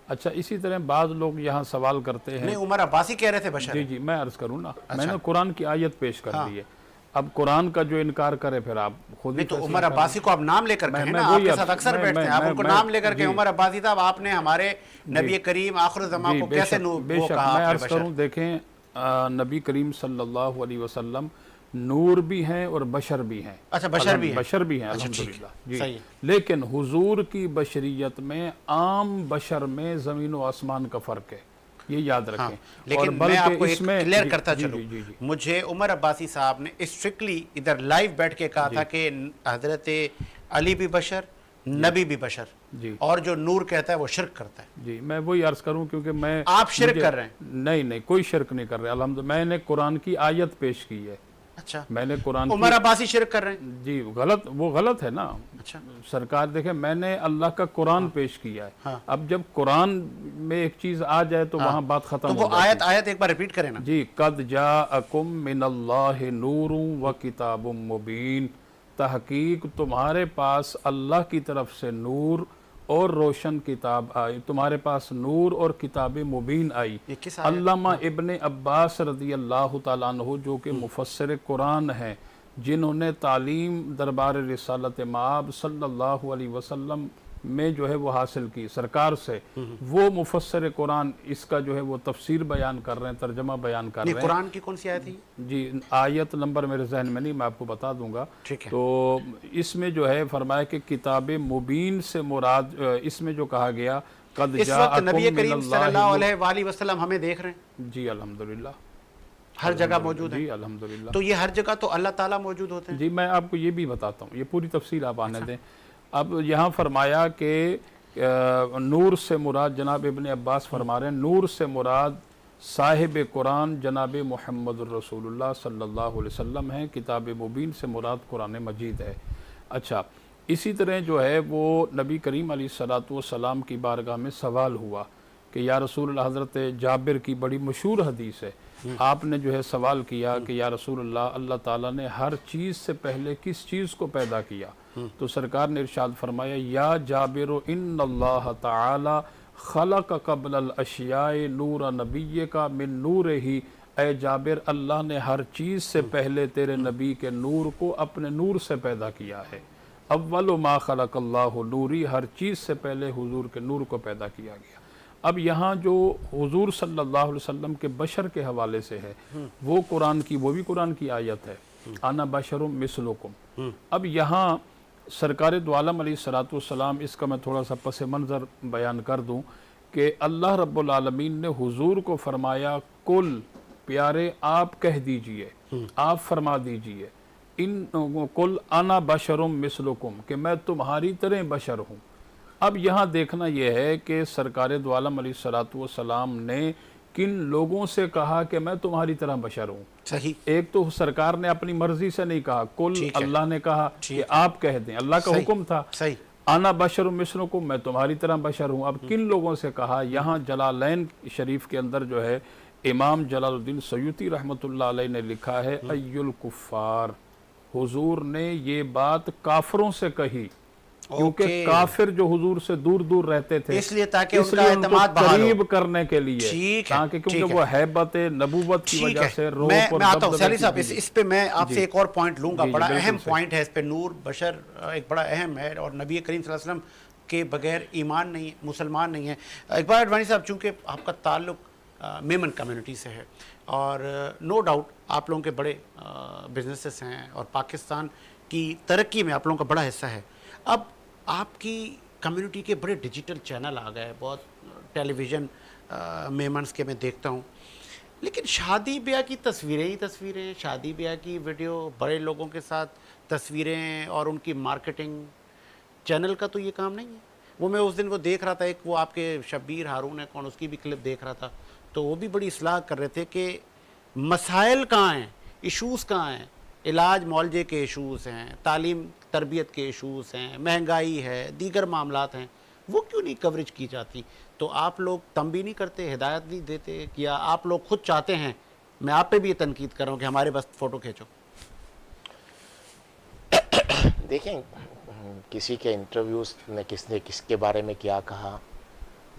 अच्छा इसी तरह बाद लोग यहाँ सवाल करते हैं। नहीं, उमर अब्बासी कह रहे थे बशर जी है। जी, मैं अर्ज़ करूँ ना, अच्छा। मैंने कुरान की आयत पेश कर दी है। अब कुरान का जो इनकार करे फिर आप खुद ही नहीं तो कैसे उमर इनकार अब्बासी को आप नाम लेकर मैं- कहें मैं ना, वही आपके साथ अब- अक्सर मैं- बैठते हैं, आप मैं- उनको मैं- नाम लेकर के जी। उमर अब्बासी साहब आपने हमारे नबी करीम आखिर ज़मा जी, को कैसे वो बेशक कहा मैं आपने अर्ज़ बशर? करूँ, देखें नबी करीम सल्लल्लाहु अलैहि वसल्लम नूर भी हैं और बशर भी हैं। अच्छा, बशर भी हैं। बशर भी हैं, अच्छा, ठीक है, अल्हम्दुलिल्लाह सही जी। है। लेकिन हुजूर की बशरियत में आम बशर में ज़मीन व आसमान का फ़र्क है, ये याद रखें। हाँ, और लेकिन मैं बल्कि आपको एक इसमें क्लियर जी, करता जी, चलूं, जी, जी, जी। मुझे उमर अब्बासी साहब ने स्ट्रिक्टली इधर लाइव बैठ के कहा था कि हजरत अली भी बशर, नबी भी बशर, जी। और जो नूर कहता है वो शिर्क करता है। जी, मैं वही अर्ज़ करूं क्योंकि मैं आप शिर्क मुझे- कर रहे हैं? नहीं नहीं, कोई शिर्क नहीं कर रहे अल्हम्दुलिल्लाह। मैंने कुरान की आयत पेश की है, अच्छा, मैंने कुरान उमर की अब्बासी शिर्क कर रहे हैं? जी गलत, वो गलत है ना। अच्छा, सरकार देखे, मैंने अल्लाह का कुरान पेश किया है। हाँ। अब जब कुरान में एक चीज आ जाए तो वहाँ बात खत्म तो हो वो जाती आयत आयत एक बार रिपीट करें ना। जी, कद जाअकुम मिनल्लाहि नूरुन व किताबुम मुबीन, तहकीक तुम्हारे पास अल्लाह की तरफ से नूर और रोशन किताब आई, तुम्हारे पास नूर और किताब मुबीन आई। ये किस आयत? अल्लामा इब्ने अब्बास रदी अल्लाह तआला अन्हु जो कि मुफस्सिर कुरान हैं, जिन्होंने तालीम दरबार रिसालत माब सल्लल्लाहु अलैहि वसल्लम में जो है वो हासिल की सरकार से, वो मुफस्सिर कुरान इसका जो है वो तफसीर बयान कर रहे हैं, तर्जमा बयान कर नहीं, रहे हैं। कुरान की कौन सी आयत है? जी, आयत नंबर मेरे जहन में नहीं, मैं आपको बता दूंगा। ठीक है। तो इसमें जो है फरमाया कि किताब मुबीन से मुराद, इसमें जो कहा गया कद इस वक्त नबी करीम सल्लल्लाहु अलैहि वसल्लम हमें देख रहे हैं, जी अल्हम्दुलिल्लाह, हर जगह मौजूद जी है। अल्हम्दुलिल्लाह। तो ये हर जगह तो अल्लाह ताला मौजूद होते हैं। जी, मैं आपको ये भी बताता हूँ, ये पूरी तफसील आप आने दें। अब यहाँ फरमाया कि नूर से मुराद, जनाब इब्ने अब्बास फरमा रहे हैं, नूर से मुराद साहिब कुरान जनाब मुहम्मद रसूलुल्लाह सल्लल्लाहु अलैहि वसल्लम हैं, किताब मुबीन से मुराद कुरान मजीद है। अच्छा, इसी तरह जो है वो नबी करीम अलैहिस्सलातु वस्सलाम की बारगाह में सवाल हुआ कि या रसूलुल्लाह, हज़रत जाबिर की बड़ी मशहूर हदीस है, आपने जो है सवाल किया कि या रसूलुल्लाह, अल्लाह ताला ने हर चीज़ से पहले किस चीज़ को पैदा किया? तो सरकार ने इरशाद फरमाया, या जाबिर इन्नल्लाह ताला खलक क़ब्लल अशियाए नूर नबी का मिन नूर ही, ए जाबिर, अल्लाह ने हर चीज़ से पहले तेरे नबी के नूर को अपने नूर से पैदा किया है। अव्वल मा खलक़ल्लाहु नूरी, हर चीज़ से पहले हुजूर के नूर को पैदा किया गया। अब यहाँ जो हुजूर सल्लल्लाहु अलैहि वसल्लम के बशर के हवाले से है, वो कुरान की, वो भी कुरान की आयत है, आना बशरुम मिसलुकुम। अब यहाँ सरकार दो आलम अलैहिस्सलातु वस्सलाम, इसका मैं थोड़ा सा पस मंज़र बयान कर दूँ कि अल्लाह रब्बुल आलमीन ने हुजूर को फरमाया, कुल प्यारे आप कह दीजिए, आप फरमा दीजिए, इन कुल आना बशरुम मिसलुकुम, कि मैं तुम्हारी तरह बशर हूँ। अब यहाँ देखना यह है कि सरकार दो आलम अलैहिस्सलातु वस्सलाम ने किन लोगों से कहा कि मैं तुम्हारी तरह बशर हूँ। सही। एक तो सरकार ने अपनी मर्जी से नहीं कहा, कुल ठीक है। अल्लाह ने कहा कि आप कह दें, अल्लाह का सही, हुक्म था, सही। आना बशर मिसलुकुम, मैं तुम्हारी तरह बशर हूँ। अब किन लोगों से कहा? यहाँ जलालैन शरीफ के अंदर जो है इमाम जलालुद्दीन सयूती रहमतुल्लाह अलैह ने लिखा है, अय्युल कुफ़ार, हुजूर ने ये बात काफिरों से कही, क्योंकि ओके। काफिर जो हुजूर से दूर दूर रहते थे, इसलिए ताकि इसलिए उनका उनको एतमाद बहाल हो। करीब करने के लिए, ठीक है, ताकि क्योंकि ठीक वो है। हैबत नबूवत की ठीक वजह है, से रोब मैं और आता हूँ दबदबे सैली की- साहब, जी, इस पे मैं आपसे जी। एक और पॉइंट लूंगा। जी, जी, बड़ा बिल्कुल अहम सही। पॉइंट है इस पे। नूर बशर एक बड़ा अहम है, और नबी करीम सल्लल्लाहु अलैहि वसल्लम के बगैर ईमान नहीं है, मुसलमान नहीं है। इकबाल अडवाणी साहब, चूँकि आपका ताल्लुक मेमन कम्युनिटी से है, और नो डाउट आप लोगों के बड़े बिजनेसेस हैं, और पाकिस्तान की तरक्की में आप लोगों का बड़ा हिस्सा है। अब आपकी कम्युनिटी के बड़े डिजिटल चैनल आ गए, बहुत टेलीविज़न मेमन्स के मैं देखता हूँ। लेकिन शादी ब्याह की तस्वीरें ही तस्वीरें, शादी ब्याह की वीडियो, बड़े लोगों के साथ तस्वीरें और उनकी मार्केटिंग, चैनल का तो ये काम नहीं है। वो मैं उस दिन वो देख रहा था, एक वो आपके शब्बीर हारून है कौन, उसकी भी क्लिप देख रहा था, तो वो भी बड़ी इस्लाह कर रहे थे कि मसाइल कहाँ हैं, इशूज़ कहाँ हैं, इलाज मौलजे के इशूज़ हैं, तालीम तरबियत के इशूज़ हैं, महंगाई है, दीगर मामलात हैं, वो क्यों नहीं कवरेज की जाती? तो आप लोग तंबी नहीं करते, हिदायत नहीं देते, या आप लोग खुद चाहते हैं, मैं आप पे भी ये तनकीद कर रहा हूँ कि हमारे बस फ़ोटो खींचो? देखें, किसी के इंटरव्यूज़ में किसने किसके बारे में क्या कहा,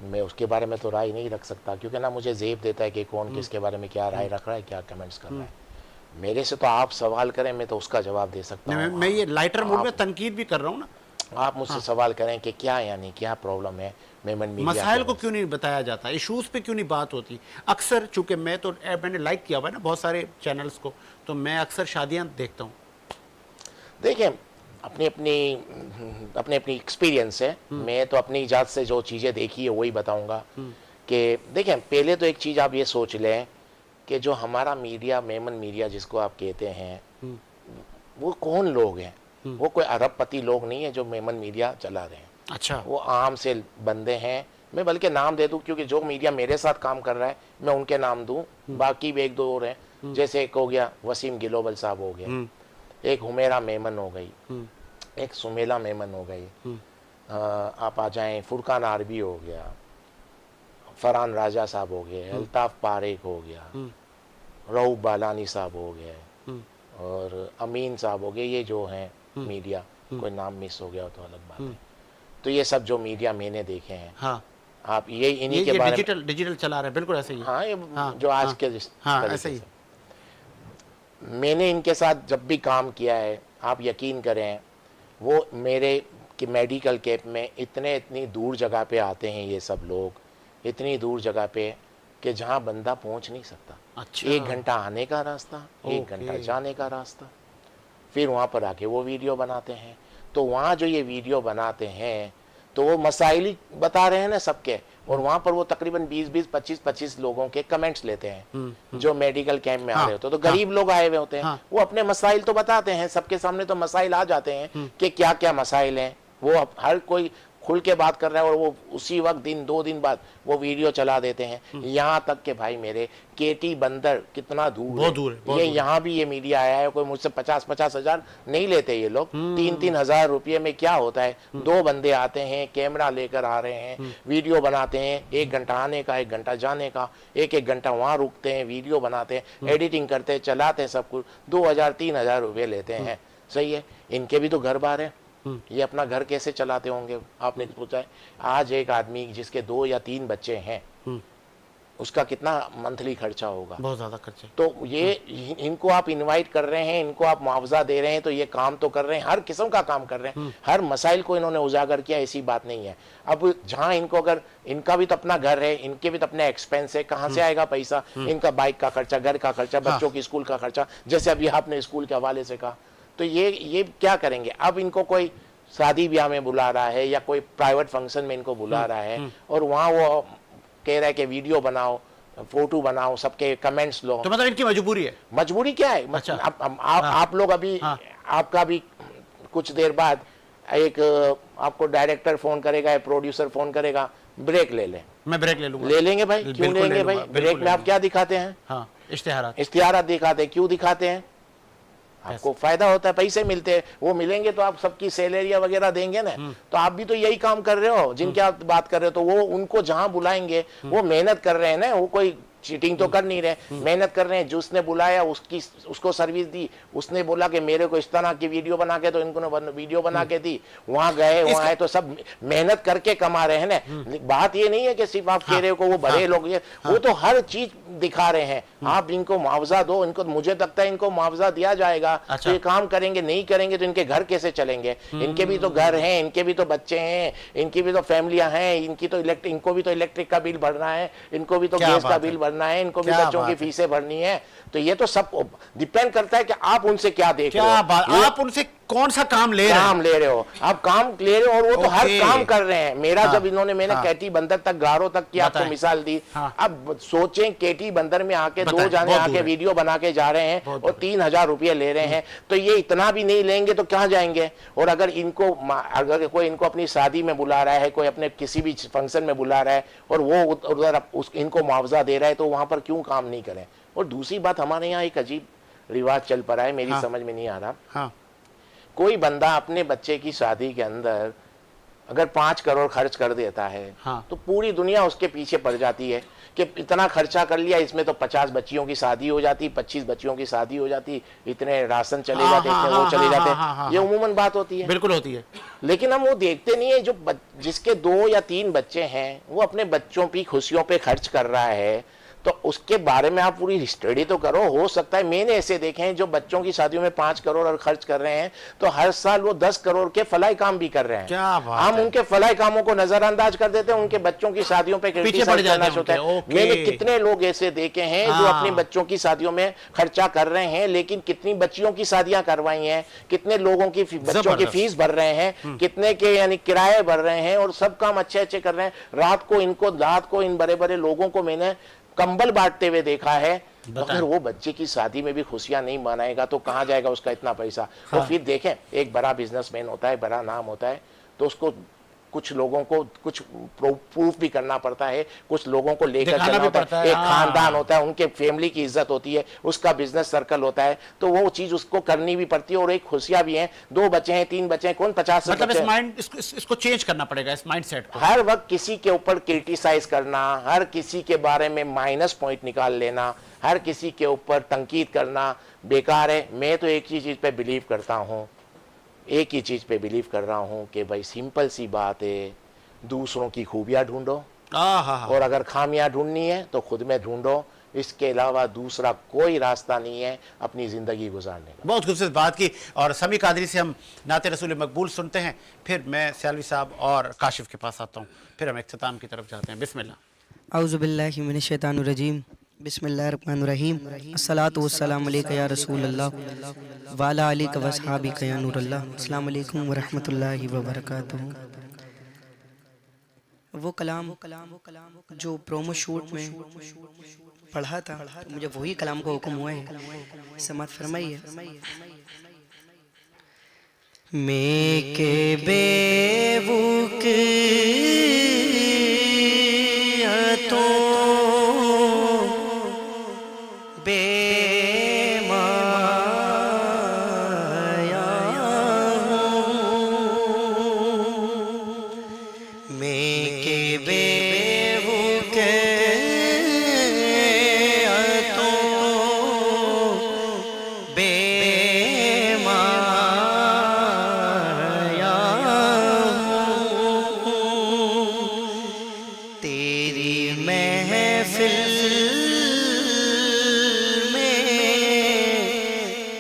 मैं उसके बारे में तो राय नहीं रख सकता, क्योंकि ना मुझे ज़ेब देता है कि कौन किसके बारे में क्या राय रख रहा है, क्या कमेंट्स कर रहा है। मेरे से तो आप सवाल करें, मैं तो उसका जवाब दे सकता हूँ। मैं ये लाइटर मूड में तनकीद भी कर रहा हूँ ना। आप मुझसे सवाल करें कि क्या यानी क्या प्रॉब्लम है मेमन मीडिया, मसाइल को क्यों नहीं बताया जाता, इशूज़ पे क्यों नहीं बात होती? अक्सर चूंकि मैंने लाइक किया हुआ है ना बहुत सारे चैनल्स को, तो मैं अक्सर शादियाँ देखता हूँ। देखिए, अपनी अपनी एक्सपीरियंस है, मैं तो अपनी इजाज़त से जो चीज़ें देखी है वही बताऊंगा। कि देखें, पहले तो एक चीज़ आप ये सोच लें कि जो हमारा मीडिया, मेमन मीडिया जिसको आप कहते हैं, वो कौन लोग हैं? वो कोई अरबपति लोग नहीं है जो मेमन मीडिया चला रहे हैं। अच्छा, वो आम से बंदे हैं। मैं बल्कि नाम दे दूं, क्योंकि जो मीडिया मेरे साथ काम कर रहा है मैं उनके नाम दूं, बाकी भी एक दो और हैं। जैसे एक हो गया वसीम गिलोबल साहब हो गया, एक हुमेरा मेमन हो गई, एक सुमेला मेमन हो गई, आप आ जाएं फुरकान आरबी हो गया, फरहान राजा साहब हो गए, अल्ताफ पारेख हो गया, रऊफ बालानी साहब हो गए, और अमीन साहब हो गए। ये जो हैं मीडिया, कोई नाम मिस हो गया तो अलग बात है। तो ये सब जो मीडिया मैंने देखे हैं, हाँ, आप ये इन्हीं के बारे में, डिजिटल चला रहे हैं, बिल्कुल ऐसे ही। हाँ, ये जो आज के ऐसे ही मैंने इनके साथ जब भी काम किया है, आप यकीन करें, वो मेरे कि मेडिकल कैंप में इतनी दूर जगह पे आते हैं ये सब लोग, इतनी दूर जगह पे कि जहाँ बंदा पहुँच नहीं सकता। अच्छा, 1 घंटा आने का रास्ता, 1 घंटा जाने का रास्ता, फिर वहाँ पर आके वो वीडियो बनाते हैं। तो वहाँ जो ये वीडियो बनाते हैं तो वो मसाइल ही बता रहे हैं ना सबके, और वहाँ पर वो तकरीबन 20-20, 25-25 लोगों के कमेंट्स लेते हैं जो मेडिकल कैंप में आ रहे होते हैं। तो गरीब लोग आए हुए होते हैं, वो अपने मसाइल तो बताते हैं, सबके सामने तो मसाइल आ जाते हैं कि क्या क्या मसाइल हैं। वो हर कोई खुल के बात कर रहा है, और वो उसी वक्त 2 दिन बाद वो वीडियो चला देते हैं। यहाँ तक कि भाई मेरे केटी बंदर कितना दूर बहुत दूर है, ये यहाँ भी ये मीडिया आया है। कोई मुझसे 50-50 हजार नहीं लेते ये लोग, 3-3 हजार रुपये में क्या होता है। 2 बंदे आते हैं, कैमरा लेकर आ रहे हैं, वीडियो बनाते हैं, 1 घंटा आने का, 1 घंटा जाने का, 1-1 घंटा वहाँ रुकते हैं, वीडियो बनाते हैं, एडिटिंग करते हैं, चलाते हैं, सब कुछ 2,000-3,000 रुपये लेते हैं। सही है, इनके भी तो घर बार है, ये अपना घर कैसे चलाते होंगे आपने पूछा है। आज एक आदमी जिसके 2 या 3 बच्चे हैं, उसका कितना मंथली खर्चा होगा? बहुत ज़्यादा खर्चा। तो ये इनको आप इनवाइट कर रहे हैं, इनको आप मुआवजा दे रहे हैं, तो ये काम तो कर रहे हैं, हर किस्म का काम कर रहे हैं, हर मसाइल को इन्होंने उजागर किया, ऐसी बात नहीं है। अब जहाँ इनको, अगर इनका भी तो अपना घर है, इनके भी तो अपने एक्सपेंस है, कहाँ से आएगा पैसा? इनका बाइक का खर्चा, घर का खर्चा, बच्चों की स्कूल का खर्चा, जैसे अभी आपने स्कूल के हवाले से कहा। तो ये क्या करेंगे? अब इनको कोई शादी ब्याह में बुला रहा है या कोई प्राइवेट फंक्शन में इनको बुला रहा है, और वहाँ वो कह रहा है कि वीडियो बनाओ, फोटो बनाओ, सबके कमेंट्स लो। तो मतलब इनकी मजबूरी है। मजबूरी क्या है? अच्छा। आप लोग अभी, आपका भी कुछ देर बाद एक आपको डायरेक्टर फोन करेगा या प्रोड्यूसर फोन करेगा, ब्रेक ले लें। मैं ब्रेक ले लूंगा। ले लेंगे भाई, क्यों लेंगे भाई? ब्रेक में आप क्या दिखाते हैं? हाँ, इश्तिहारात दिखाते हैं। क्यों दिखाते हैं? आपको फायदा होता है, पैसे मिलते हैं, वो मिलेंगे तो आप सबकी सैलरिया वगैरह देंगे ना। तो आप भी तो यही काम कर रहे हो जिनके आप बात कर रहे हो। तो वो उनको जहां बुलाएंगे, वो मेहनत कर रहे हैं ना, वो कोई चीटिंग तो कर नहीं रहे, मेहनत कर रहे हैं। जो उसने बुलाया उसको सर्विस दी, उसने बोला कि मेरे को इस तरह की वीडियो बना के, तो इनको वीडियो बना के दी, वहां गए, वहां आए, तो सब मेहनत करके कमा रहे हैं ना। बात ये नहीं है कि सिर्फ आप कह रहे हो को वो बड़े लोग, वो तो हर चीज दिखा रहे हैं। आप इनको मुआवजा दो, इनको, मुझे लगता है इनको मुआवजा दिया जाएगा तो ये काम करेंगे। नहीं करेंगे तो इनके घर कैसे चलेंगे? इनके भी तो घर हैं, इनके भी तो बच्चे हैं, इनकी भी तो फैमिलियां हैं, इनको भी तो इलेक्ट्रिक का बिल भरना है, इनको भी तो गैस का बिल भरना है, इनको भी बच्चों की फीसें भरनी है। तो ये तो सब डिपेंड करता है कि आप उनसे क्या देख रहे हो। आप उनसे कौन सा काम ले रहे हैं? काम ले रहे हो, आप काम ले रहे हो, और वो तो हर ओके। काम कर रहे हैं। मेरा हाँ, जब इन्होंने मैंने हाँ। केटी बंदर तक, गारो तक की आपको बताएं। मिसाल दी। हाँ। अब सोचें केटी बंदर में आके बताएं, दो जाने बहुत आके दूर है। वीडियो बना के जा रहे हैं बहुत और दूर 3,000 रुपये ले रहे हैं, तो ये इतना भी नहीं लेंगे तो कहाँ जाएंगे? और अगर इनको, अगर कोई इनको अपनी शादी में बुला रहा है, कोई अपने किसी भी फंक्शन में बुला रहा है और वो उधर इनको मुआवजा दे रहा है, तो वहां पर क्यों काम नहीं करें? और दूसरी बात, हमारे यहाँ एक अजीब रिवाज चल पड़ा है, मेरी हाँ। समझ में नहीं आ रहा। हाँ, कोई बंदा अपने बच्चे की शादी के अंदर अगर 5 करोड़ खर्च कर देता है, हाँ। तो पूरी दुनिया उसके पीछे पड़ जाती है कि इतना खर्चा कर लिया, इसमें तो 50 बच्चियों की शादी हो जाती, 25 बच्चियों की शादी हो जाती, इतने राशन चले हाँ, जाते, हाँ, इतने वो हाँ, चले हाँ, जाते। हाँ, हाँ, ये हाँ। उमूमन बात होती है, बिल्कुल होती है। लेकिन हम वो देखते नहीं है। जो जिसके 2 या 3 बच्चे हैं, वो अपने बच्चों की खुशियों पे खर्च कर रहा है, तो उसके बारे में आप पूरी स्टडी तो करो। हो सकता है, मैंने ऐसे देखे हैं जो बच्चों की शादियों में 5 करोड़ और खर्च कर रहे हैं, तो हर साल वो 10 करोड़ के फलाई काम भी कर रहे हैं। क्या बात हम है। उनके फलाई कामों को नजरअंदाज कर देते हैं, उनके बच्चों की शादियों पे पीछे क्रिटिसाइज पड़ जाते करना हैं होता है। उनके, ओके। मैंने कितने लोग ऐसे देखे हैं जो हाँ। अपनी बच्चों की शादियों में खर्चा कर रहे हैं, लेकिन कितनी बच्चियों की शादियां करवाई हैं, कितने लोगों की बच्चों की जबरदस्त। फीस भर रहे हैं, कितने के यानी किराए भर रहे हैं, और सब काम अच्छे अच्छे कर रहे हैं। रात को इन बड़े बड़े लोगों को मैंने कंबल बांटते हुए देखा है। अगर वो बच्चे की शादी में भी खुशियां नहीं मनाएगा तो कहाँ जाएगा उसका इतना पैसा? हाँ। तो फिर देखें, एक बड़ा बिजनेसमैन होता है, बड़ा नाम होता है, तो उसको कुछ लोगों को कुछ प्रूफ भी करना पड़ता है, कुछ लोगों को लेकर दिखाना चलना भी होता पड़ता है, है, एक हाँ। खानदान होता है, उनके फैमिली की इज्जत होती है, उसका बिजनेस सर्कल होता है, तो वो चीज उसको करनी भी पड़ती है। और एक खुशियां भी हैं, 2 बच्चे हैं, 3 बच्चे हैं, कौन 50 मतलब बच्चे इस हैं? माइंड इसको चेंज करना पड़ेगा, इस माइंडसेट को। हर वक्त किसी के ऊपर क्रिटिसाइज करना, हर किसी के बारे में माइनस पॉइंट निकाल लेना, हर किसी के ऊपर तंकीद करना बेकार है। मैं तो एक ही चीज पे बिलीव करता हूँ, एक ही चीज पे बिलीव कर रहा हूँ कि भाई सिंपल सी बात है, दूसरों की खूबियां ढूंढो, हाँ, और अगर खामियां ढूंढनी है तो खुद में ढूंढो। इसके अलावा दूसरा कोई रास्ता नहीं है अपनी जिंदगी गुजारने का। बहुत खूबसूरत बात की। और समी कादरी से हम नाते रसूल मकबूल सुनते हैं, फिर मैं सियालवी साहब और काशिफ के पास आता हूँ, फिर हम इख्तिताम की तरफ जाते हैं। बिस्मिल्लाह। औज़ु बिल्लाहि मिनश शैतानिर रजीम, बिस्मिल्लाहिर्रहमानिर रहीम, अस्सलातु वस्सलामु अलैका या रसूलल्लाह व अला आलिका व अस्हाबिका या नूरल्लाह, अस्सलामु अलैकुम व रहमतुल्लाहि व बरकातुहू। वो कलाम जो प्रोमो शूट में पढ़ा था, तो मुझे वही कलाम का हुक्म हुआ है, समात फरमाइए। मैं के बेवुक तो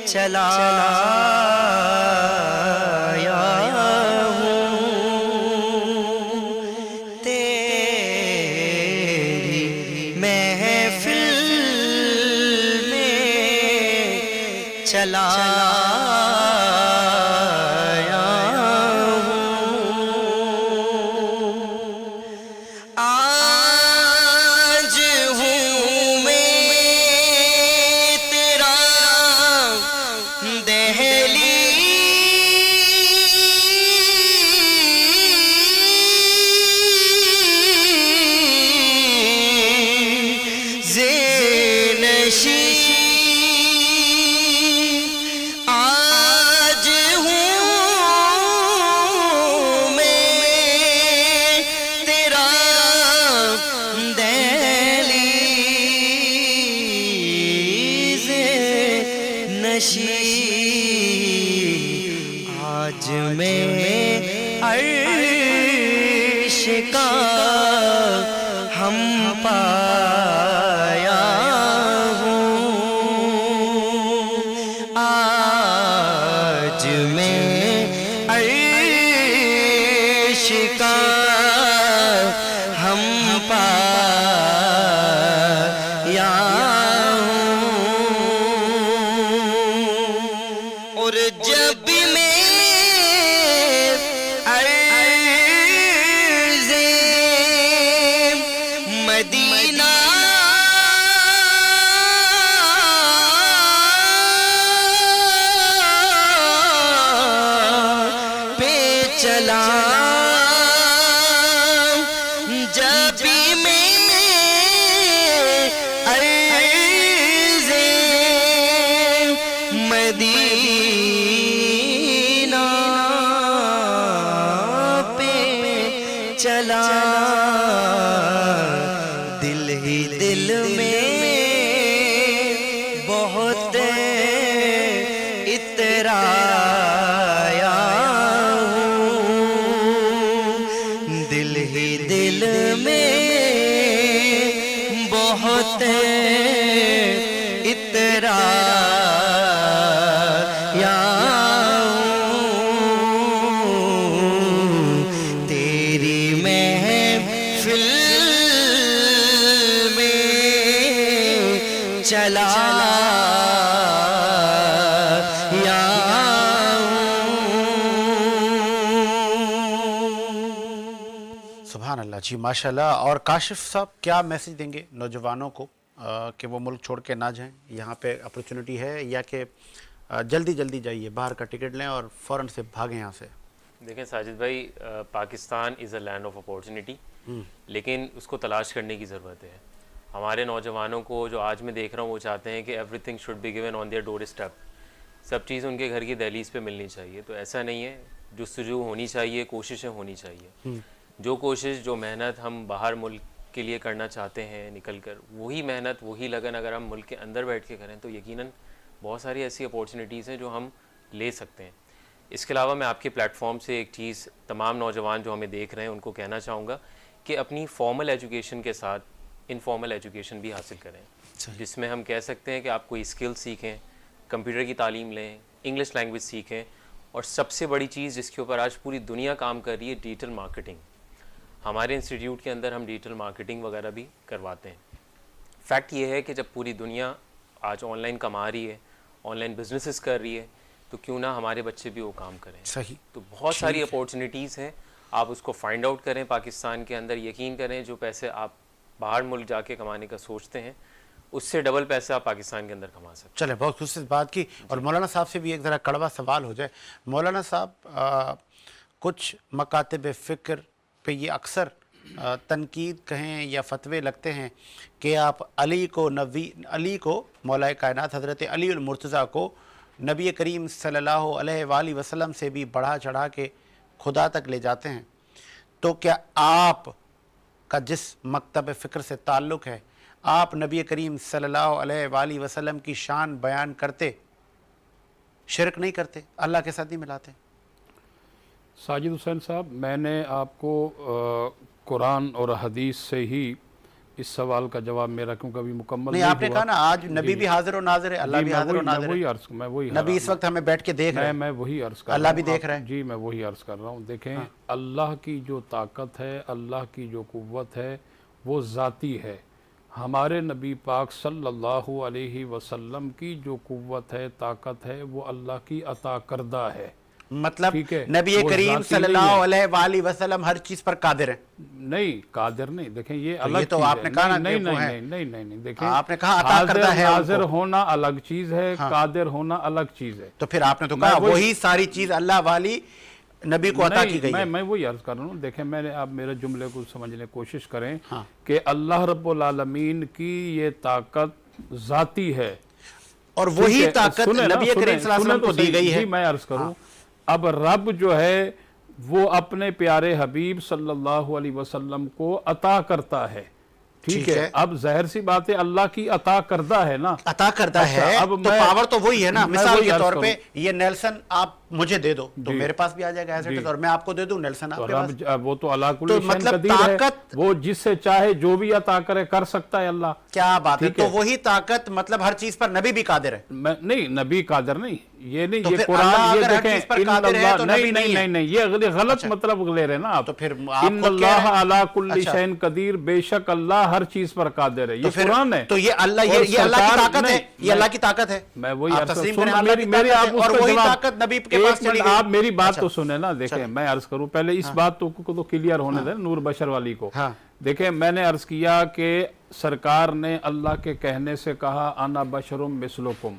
चलाया हूँ, तेरी महफिल में चलाया हूँ। आज हूँ मैं तेरा आज हूँ मैं तेरा दहलीज़ नशी, आज मैं अर्श का हम पाया हूँ। आज मैं अर्श का हम पाया हूँ। और जब मैं बहुत इतराया हूँ, दिल ही दिल में बहुत इतराया हूँ, तेरी महफिल में चला सुभान अल्लाह जी, माशाल्लाह। और काशिफ साहब क्या मैसेज देंगे नौजवानों को कि वो मुल्क छोड़ के ना जाएं? यहाँ पे अपॉर्चुनिटी है या कि जल्दी जल्दी जाइए, बाहर का टिकट लें और फ़ौरन से भागें यहाँ से? देखें साजिद भाई, Pakistan is a land of opportunity, लेकिन उसको तलाश करने की ज़रूरत है। हमारे नौजवानों को जो आज मैं देख रहा हूँ वो चाहते हैं कि everything should be given on their door step, सब चीज़ उनके घर की दहलीज पे मिलनी चाहिए। तो ऐसा नहीं है, जुस्तजू होनी चाहिए, कोशिशें होनी चाहिए। जो कोशिश, जो मेहनत हम बाहर मुल्क के लिए करना चाहते हैं निकल कर, वही मेहनत, वही लगन अगर हम मुल्क के अंदर बैठ के करें तो यकीनन बहुत सारी ऐसी अपॉर्चुनिटीज़ हैं जो हम ले सकते हैं। इसके अलावा मैं आपके प्लेटफॉर्म से एक चीज़ तमाम नौजवान जो हमें देख रहे हैं उनको कहना चाहूँगा कि अपनी फॉर्मल एजुकेशन के साथ इनफॉर्मल एजुकेशन भी हासिल करें, जिसमें हम कह सकते हैं कि आप कोई स्किल सीखें, कंप्यूटर की तालीम लें, इंग्लिश लैंग्वेज सीखें, और सबसे बड़ी चीज़ जिसके ऊपर आज पूरी दुनिया काम कर रही है, डिजिटल मार्केटिंग। हमारे इंस्टीट्यूट के अंदर हम डिजिटल मार्केटिंग वगैरह भी करवाते हैं। फैक्ट ये है कि जब पूरी दुनिया आज ऑनलाइन कमा रही है, ऑनलाइन बिजनेसेस कर रही है, तो क्यों ना हमारे बच्चे भी वो काम करें। सही। तो बहुत सारी अपॉर्चुनिटीज़ हैं, आप उसको फाइंड आउट करें पाकिस्तान के अंदर। यकीन करें, जो पैसे आप बाहर मुल्क जाके कमाने का सोचते हैं, उससे डबल पैसे आप पाकिस्तान के अंदर कमा सकते हैं। चले, बहुत खुशी इस बात की। और मौलाना साहब से भी एक ज़रा कड़वा सवाल हो जाए। मौलाना साहब, कुछ मकातिब फ़िक्र पे ये अक्सर तनकीद कहें या फतवे लगते हैं कि आप अली को मौला कायनात हज़रत अली उल मुर्तज़ा को नबी करीम सल्लल्लाहु अलैहि वसल्लम से भी बढ़ा चढ़ा के खुदा तक ले जाते हैं। तो क्या आप का जिस मकतब फ़िक्र से ताल्लुक़ है, आप नबी करीम सल्लल्लाहु अलैहि वसल्लम की शान बयान करते, शिरक नहीं करते, अल्लाह के साथ नहीं मिलाते? साजिद हुसैन साहब, मैंने आपको कुरान और हदीस से ही इस सवाल का जवाब मेरा क्योंकि अभी मुकम्मल नहीं, आपने कहा ना आज नबी भी हाजिर और नाजिर है, अल्लाह भी हाजिर और नाजिर है। मैं वही नबी इस वक्त हमें बैठ के देख रहे हैं, मैं वही अर्ज कर अल्लाह रहा भी हूं। देख रहा है। जी, मैं वही अर्ज कर रहा हूँ। देखें, अल्लाह की जो ताकत है, अल्लाह की जो कुव्वत है, वो ज़ाती है। हमारे नबी पाक सल्लल्लाहु अलैहि वसल्लम की जो कुव्वत है, ताकत है, वो अल्लाह की अता करदा है। मतलब ठीक है, नबी वो करीम ज़ाती सल्लल्लाहु नहीं है। अलैहि वसल्लम हर चीज पर कादिर है। नहीं, कादिर नहीं। देखें, ये अलग ये तो चीज़ है। आपने कहा ना नहीं कि नहीं वो है। नहीं नहीं नहीं, देखें, आपने कहा अता करदा है नाज़िर उनको। होना अलग चीज़ है, कादिर होना अलग चीज़ है। तो फिर आपने तो कहा वही सारी चीज अल्लाह वाली नबी को अता की गई है। मैं वही अर्ज कर रहा हूँ। देखें, मैंने आप मेरे जुमले को समझने की कोशिश करें कि अल्लाह रब्बुल आलमीन की ये ताकत ज़ाती है, और वही ताकत नबी करीम सल्लल्लाहु अलैहि वसल्लम को दी गई है। मैं अर्ज करूँ, अब रब जो है वो अपने प्यारे हबीब सल्लल्लाहु अलैहि वसल्लम को अता करता है। ठीक है, अब जाहिर सी बात है, अल्लाह की अता करदा है ना, अता करता है। अब तो पावर तो वही है ना। मिसाल के तौर पे करूं। ये नेल्सन आप मुझे दे दो तो मेरे पास भी आ जाएगा एज इट इज, और मैं आपको दे दूं नेल्सन आपके पास। वो तो अल्लाह कुल तो शैइन मतलब कदीर है, ताकत, वो जिससे चाहे जो भी अता करे कर सकता है अल्लाह। क्या बात है। ठीक तो है। वही ताकत मतलब हर चीज पर नबी भी कादिर है। नहीं, नबी कादिर नहीं, ये नहीं, तो ये फिर कुरान अल्लाह ये अगर हर देखें, चीज पर कादिर है तो नबी नहीं है। नहीं, ये गलत मतलब ले रहे हैं ना आप। तो फिर आप खुद कह इन्नल्लाह रहे हैं। अला कुल्ली अच्छा। शैइन कदीर, बेशक अल्लाह हर चीज पर कादिर है। ये फिर- कुरान है। तो ये अल्लाह, और ये अल्लाह की सरकार- ताकत है, नहीं, ये अल्लाह की ताकत है। मैं वही आप अर्ज तस्लीम सुन- करें, अल्लाह की मेरी ताकत आप है, और उसका वही जवाब- ताकत नबी के एक पास चली मिनट, गई। आप मेरी बात अच्छा। तो सुने ना। देखें, मैं अर्ज करूं पहले इस बात को क्लियर होने दें नूर बशर वाली को। हाँ। देखें, मैंने अर्ज किया कि सरकार ने अल्लाह के कहने से कहा अना बशरुम मिसलुकुम,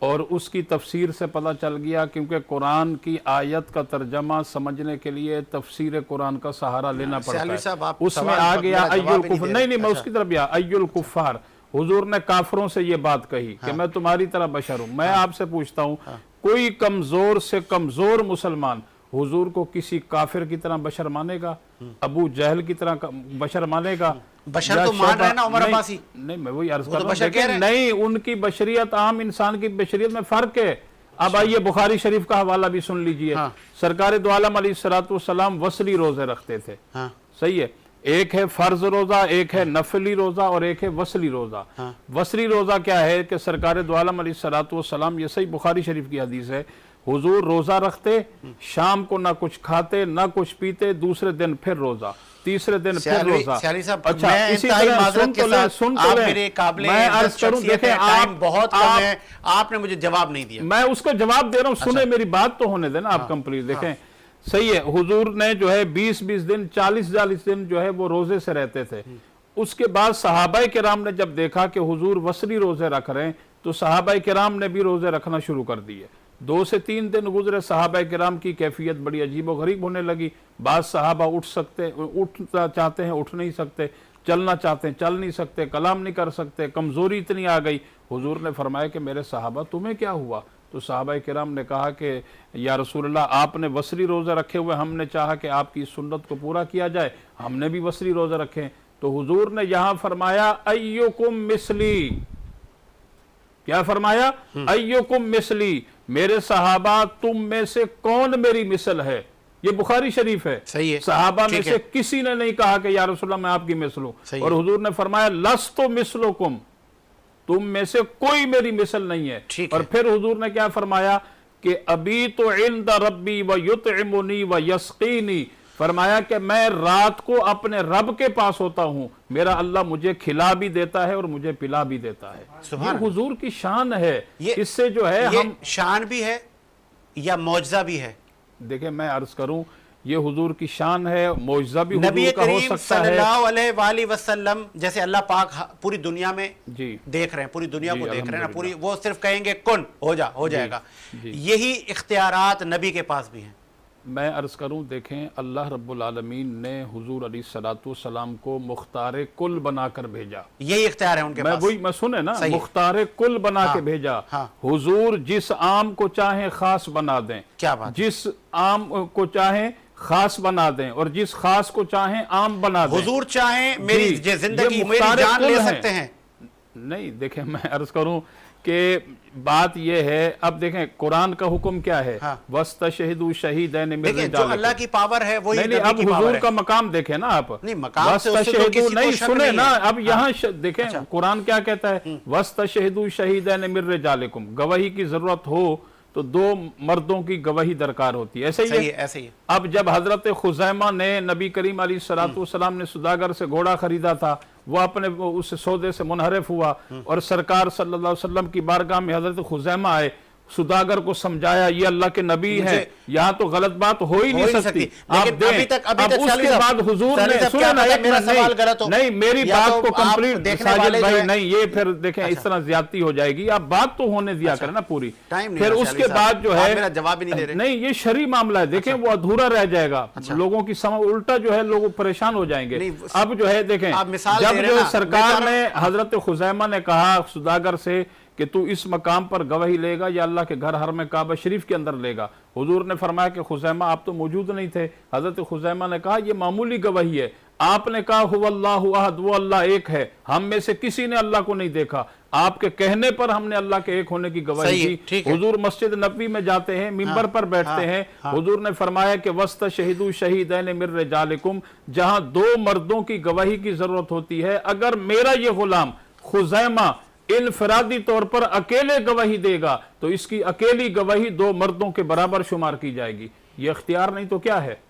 और उसकी तफसीर से पता चल गया, क्योंकि कुरान की आयत का तर्जमा समझने के लिए तफसीर कुरान का सहारा लेना सयालवी साहब, पड़ता आप है। उसमें सवाल आ पर गया मेरा जवाब अय्युल ही नहीं कुफर। दे नहीं रहे। मैं उसकी तरफ गया, अय्युल कुफार। हुजूर ने काफरों से ये बात कही कि मैं तुम्हारी तरह बशर हूं। मैं आपसे पूछता हूं, कोई कमजोर से कमजोर मुसलमान हुजूर को किसी काफिर की तरह बशर मानेगा, अबू जहल की तरह बशर मानेगा? बशर तो मान रहे हैं ना उमर अब्बासी। नहीं, मैं वही अर्ज वो कर तो रहा हूं, बशर कह देखिए, रहे हैं। नहीं, उनकी बशरियत आम इंसान की बशरियत में फर्क है। अब आइए बुखारी शरीफ का हवाला भी सुन लीजिए। हाँ। सरकार दो आलम अलैहिस्सलाम वसली रोजे रखते थे। हाँ। सही है, एक है फर्ज रोजा, एक है नफली रोजा और एक है वसली रोजा। हाँ। वसली रोजा क्या है कि सरकार दो आलम अलैहिस्सलाम, ये सही बुखारी शरीफ की हदीस है, हुजूर रोजा रखते, शाम को ना कुछ खाते ना कुछ पीते, दूसरे दिन फिर रोजा, तीसरे दिन फिर रोजा। सियाली साहब, अच्छा, मैं इसी इंतहाई तरह माजरत के साथ, सुन आप तो मेरे काबिले मैं अर्ज इज्जत करूं, शख्सियत देखें हैं, टाइम आप बहुत कम आप- है, आपने मुझे जवाब नहीं दिया। मैं उसको जवाब दे रहा हूं, सुने, मेरी बात तो होने देना, आप कंप्लीट देखें। सही है, हुजूर ने जो है 20-20 दिन 40-40 दिन जो है वो रोजे से रहते थे। उसके बाद सहाबाए किराम ने जब देखा कि हुजूर वसली रोजे रख रहे हैं तो सहाबाए किराम ने भी रोजे रखना शुरू कर दिए। 2 से 3 दिन गुजरे, सहाबाए किराम की कैफियत बड़ी अजीब और गरीब होने लगी। बाद सहाबा उठना चाहते हैं उठ नहीं सकते, चलना चाहते हैं चल नहीं सकते, कलाम नहीं कर सकते, कमजोरी इतनी आ गई। हुजूर ने फरमाया कि मेरे सहाबा तुम्हें क्या हुआ? तो सहाबाए किराम ने कहा कि या रसूलल्लाह, आपने वसली रोज़े रखे हुए, हमने चाहा कि आपकी सुन्नत को पूरा किया जाए, हमने भी वसली रोज़े रखे। तो हुजूर ने यहां फरमाया अय्युकुम मिसली, क्या फरमाया? अय्युकुम मिसली, मेरे सहाबा तुम में से कौन मेरी मिसल है। ये बुखारी शरीफ है। सही है, सहाबा में ठीक से है। किसी ने नहीं कहा कि या रसूलल्लाह मैं आपकी मिसल हूं। सही और है। हुजूर ने फरमाया लस्तो मिसलुकुम, तुम में से कोई मेरी मिसल नहीं है। ठीक और है। फिर हुजूर ने क्या फरमाया कि अभी तो इंद रब्बी व युतइमुनी व यस्कीनी, फरमाया कि मैं रात को अपने रब के पास होता हूं, मेरा अल्लाह मुझे खिला भी देता है और मुझे पिला भी देता है। सुभान ये हुजूर की शान है। ये- इससे जो है ये हम शान भी है या मौजजा भी है? देखें, मैं अर्ज करूं, ये हुजूर की शान है, मौजज़ा भी नबी हुजूर का हो करीम सकता है। सल्लल्लाहु अलैहि वसल्लम जैसे अल्लाह पाक पूरी दुनिया में जी देख रहे हैं, पूरी दुनिया जी, को देख रहे हैं ना, पूरी, अल्हम्दुलिल्लाह। वो सिर्फ कहेंगे कुन हो जाएगा। जी। यही इख्तियारात नबी के पास भी हैं। मैं अर्ज करूं, देखें, अल्लाह रब्बुल आलमीन ने हुजूर अलैहिस्सलाम को मुख्तार कुल बनाकर भेजा। यही इख्तियार है उनके मैं पास। वही मैं सुने ना, सही है। मुख्तार कुल बना हाँ, के भेजा। हाँ। हुजूर जिस आम को चाहे खास बना दें, क्या बात है। जिस आम को चाहे खास बना दें और जिस खास को चाहे आम बना दें। हुजूर चाहें मेरी जी, जिंदगी, ये मेरी मुख्तार जान कुल ले हैं। सकते हैं। नहीं, देखें, मैं अर्ज करूं कि बात यह है, अब देखें कुरान का हुक्म क्या है? हाँ। वस्तशहिदू शहीदैन मिन देखिए, जो रिजालिकुम। अल्लाह की पावर है वही नहीं, नबी अब की पावर हुजूर है। का मकाम देखें ना आप। नहीं, मकाम से उससे तो वस्तशहिदू किसी को नहीं, शक सुने नहीं ना, है। अब यहाँ देखें कुरान क्या कहता है? वस्तशहिदू शहीदैन मिन रिजालिकुम, गवाही की जरूरत हो तो 2 मर्दों की गवाही दरकार होती है। ऐसे ही सही है। है, ऐसे ही है। अब जब हजरत खुजैमा ने नबी करीम अलैहिस्सलाम ने सुदागर से घोड़ा खरीदा था, वो अपने उस सौदे से मुनहरिफ हुआ और सरकार सल्लल्लाहु अलैहि वसल्लम की बारगाह में हजरत खुजैमा आए, सुदागर को समझाया ये अल्लाह के नबी मुझे- हैं, यहाँ तो गलत बात हो ही नहीं सकती। आप लेकिन दें। अभी तक अब शाली उसके साहब- बाद हुजूर शाली ने साहब, सुने क्या ना, पता एक मेरा मिनट, सवाल गलत हो। नहीं, मेरी या बात तो को आप कंप्लीट, देखने वाले साजिद जो भाई है- नहीं, ये फिर देखें इस तरह ज्यादती हो जाएगी। आप बात तो होने दिया करें ना पूरी। टाइम नहीं फिर है, उसके शाली बाद साहब, जो आप है, मेरा जवाब ही नहीं दे रहे। नहीं, ये शरई मामला है, देखें वो अधूरा रह जाएगा, लोगों की समझ उल्टा जो है लोग परेशान हो जाएंगे। नहीं, अब जो है देखें, आप मिसाल जब दे रहे जो हैं है ना, सरकार मैं ने हजरत खुजैमा ने कहा सुदागर से कि तू इस मकाम पर गवाही लेगा या अल्लाह के घर हर में काबा शरीफ के अंदर लेगा। हुजूर ने फरमाया कि खुजैमा आप तो मौजूद नहीं थे। हजरत खुजैमा ने कहा ये मामूली गवाही है। आपने कहा हुवल्लाहु अहद, वो अल्लाह एक है, हम में से किसी ने अल्लाह को नहीं देखा, आपके कहने पर हमने अल्लाह के एक होने की गवाही सही है, दी। ठीक है। हुजूर मस्जिद नबवी में जाते हैं, मिंबर पर बैठते हैं, हुजूर ने फरमाया कि वस्त शहीदू शहीदैन मिर रिजालिकुम, जहां 2 मर्दों की गवाही की जरूरत होती है, अगर मेरा ये गुलाम खुजैमा इनफरादी तौर पर अकेले गवाही देगा तो इसकी अकेली गवाही 2 मर्दों के बराबर शुमार की जाएगी। ये इख्तियार नहीं तो क्या है?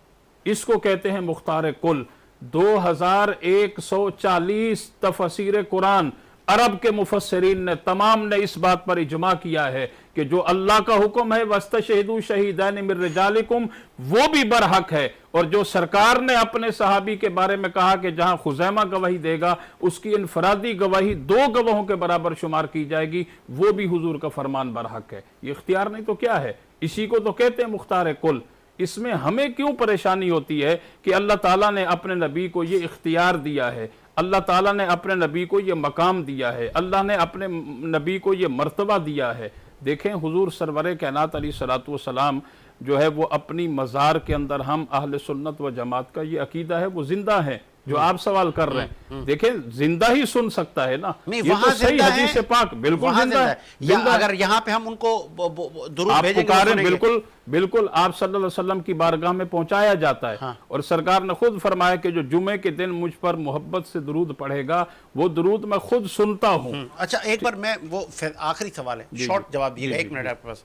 इसको कहते हैं मुख्तार कुल। 2140 तफसीर कुरान अरब के मुफस्सिरीन ने तमाम ने इस बात पर इजमा किया है कि जो अल्लाह का हुक्म है वस्तशहिदू शहीदैन मिन रिजालिकुम, वो भी बरहक है। और जो सरकार ने अपने सहाबी के बारे में कहा कि जहां खुजैमा गवाही देगा उसकी इनफरादी गवाही 2 गवाहों के बराबर शुमार की जाएगी, वो भी हुजूर का फरमान बरहक है। ये इख्तियार नहीं तो क्या है? इसी को तो कहते हैं मुख्तार कुल। इसमें हमें क्यों परेशानी होती है कि अल्लाह ताला ने अपने नबी को ये इख्तियार दिया है, अल्लाह ताला ने अपने नबी को ये मकाम दिया है, अल्लाह ने अपने नबी को ये मर्तबा दिया है। देखें हुजूर सरवरे कायनात अलैहिस्सलातु वस्सलाम जो है वो अपनी मज़ार के अंदर हम अहले सुन्नत व जमात का ये अकीदा है वो जिंदा है। जो आप सवाल कर रहे हैं, देखें जिंदा ही सुन सकता है ना, नहीं, ये तो सही हदीस से पाक बिल्कुल जिंदा है। या अगर यहाँ पे हम उनको दुरूद आप भेजेंगे पुकारें, तो सुनेंगे। बिल्कुल बिल्कुल आप सल्लल्लाहु अलैहि वसल्लम की बारगाह में पहुंचाया जाता है। हाँ। और सरकार ने खुद फरमाया कि जो जुमे के दिन मुझ पर मोहब्बत से दुरूद पढ़ेगा वो दुरूद मैं खुद सुनता हूँ। अच्छा, एक बार मैं वो आखिरी सवाल है, शॉर्ट जवाब दिएगा, 1 मिनट आपके पास।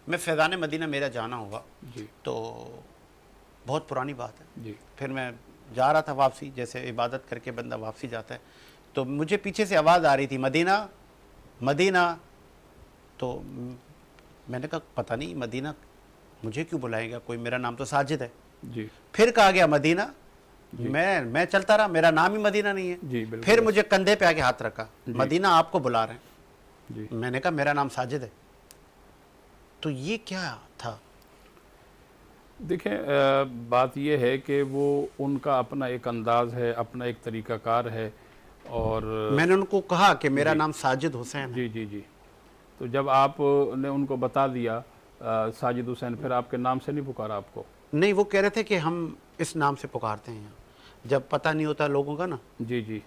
मैं फैज़ान मदीना मेरा जाना होगा जी तो बहुत पुरानी बात है, जी फिर मैं जा रहा था वापसी, जैसे इबादत करके बंदा वापसी जाता है, तो मुझे पीछे से आवाज़ आ रही थी मदीना मदीना। तो मैंने कहा पता नहीं मदीना मुझे क्यों बुलाएगा कोई, मेरा नाम तो साजिद है। जी फिर कहा गया मदीना, मैं चलता रहा, मेरा नाम ही मदीना नहीं है। जी बिल्कुल। फिर मुझे कंधे पे आके हाथ रखा, मदीना आपको बुला रहे हैं। जी मैंने कहा मेरा नाम साजिद है। तो ये क्या था? देखें बात यह है कि वो उनका अपना एक अंदाज है, अपना एक तरीक़ाकार है। और मैंने उनको कहा कि मेरा नाम साजिद हुसैन है। जी जी जी। तो जब आपने उनको बता दिया साजिद हुसैन, फिर आपके नाम से नहीं पुकारा आपको? नहीं, वो कह रहे थे कि हम इस नाम से पुकारते हैं यहाँ, जब पता नहीं होता लोगों का ना। जी जी।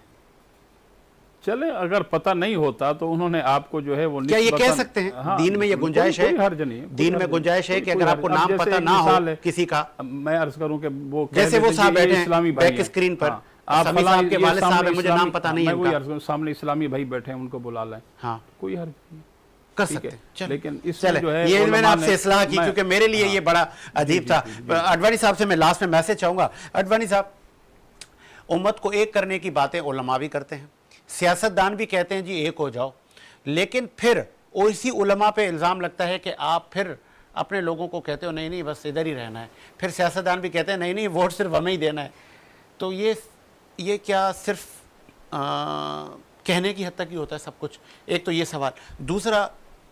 चले, अगर पता नहीं होता तो उन्होंने आपको जो है वो क्या ये कह निस्बतन- सकते हैं? हाँ, दीन में ये गुंजाइश है? कोई हर्ज नहीं है, कोई दीन में हर्ज नहीं। गुंजाइश है कि कोई अगर हर्ज आपको नहीं। नाम अब जैसे पता एक ना हो मिसाल है, किसी का, मैं अर्ज करूं कि वो कह जैसे वो देते साहब कि ये बैठे इस्लामी हैं भाई बैक हैं। स्क्रीन पर, हाँ, आप समी फलां साहब के ये वालिद साहब सामने है, मुझे इस्लामी- नाम पता नहीं मैं है वही इनका। अर्ज करूं, सामने इस्लामी भाई बैठे हैं, उनको बुला लें, हाँ, कोई हर्ज नहीं। कर ठीक सकते है, हैं। चलो, लेकिन इसमें चले, जो है ये मैंने उलमा आपसे ने- इस्लाह की मैं- क्योंकि मेरे लिए ये बड़ा अजीब था। अडवाणी साहब से मैं लास्ट में मैसेज चाहूँगा। अडवाणी साहब, उम्मत को एक करने की बातें उलमा भी करते हैं, सियासतदान भी कहते हैं जी एक हो जाओ, लेकिन फिर इसी उलमा पे इल्ज़ाम लगता है कि आप फिर अपने लोगों को कहते हो नहीं नहीं बस इधर ही रहना है। फिर सियासतदान भी कहते हैं नहीं नहीं वोट सिर्फ हमें ही देना है। तो ये क्या सिर्फ कहने की हद तक ही होता है सब कुछ? एक तो ये सवाल। दूसरा,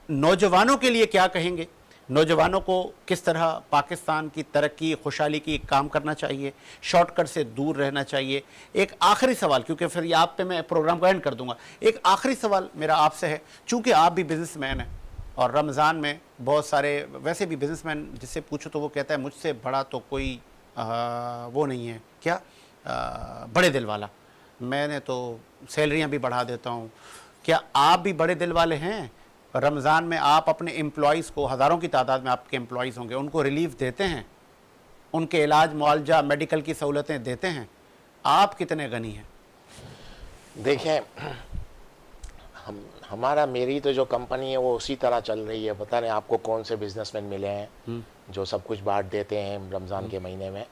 नौजवानों के लिए क्या कहेंगे? नौजवानों को किस तरह पाकिस्तान की तरक्की खुशहाली की काम करना चाहिए, शॉर्टकट से दूर रहना चाहिए? एक आखिरी सवाल, क्योंकि फिर ये आप पे मैं प्रोग्राम को एंड कर दूंगा। एक आखिरी सवाल मेरा आपसे है, चूँकि आप भी बिजनेसमैन हैं और रमज़ान में बहुत सारे वैसे भी बिजनेसमैन जिससे पूछो तो वो कहता है मुझसे बड़ा तो कोई वो नहीं है, क्या बड़े दिल वाला, मैंने तो सैलरियाँ भी बढ़ा देता हूँ। क्या आप भी बड़े दिल वाले हैं? रमज़ान में आप अपने एम्प्लॉइज़ को, हज़ारों की तादाद में आपके एम्प्लॉइज़ होंगे, उनको रिलीफ देते हैं, उनके इलाज मुआवजा मेडिकल की सहूलतें देते हैं? आप कितने गनी हैं? देखें, हमारा मेरी तो जो कंपनी है वो उसी तरह चल रही है। पता नहीं आपको कौन से बिजनेसमैन मिले हैं जो सब कुछ बांट देते हैं रमज़ान के महीने में।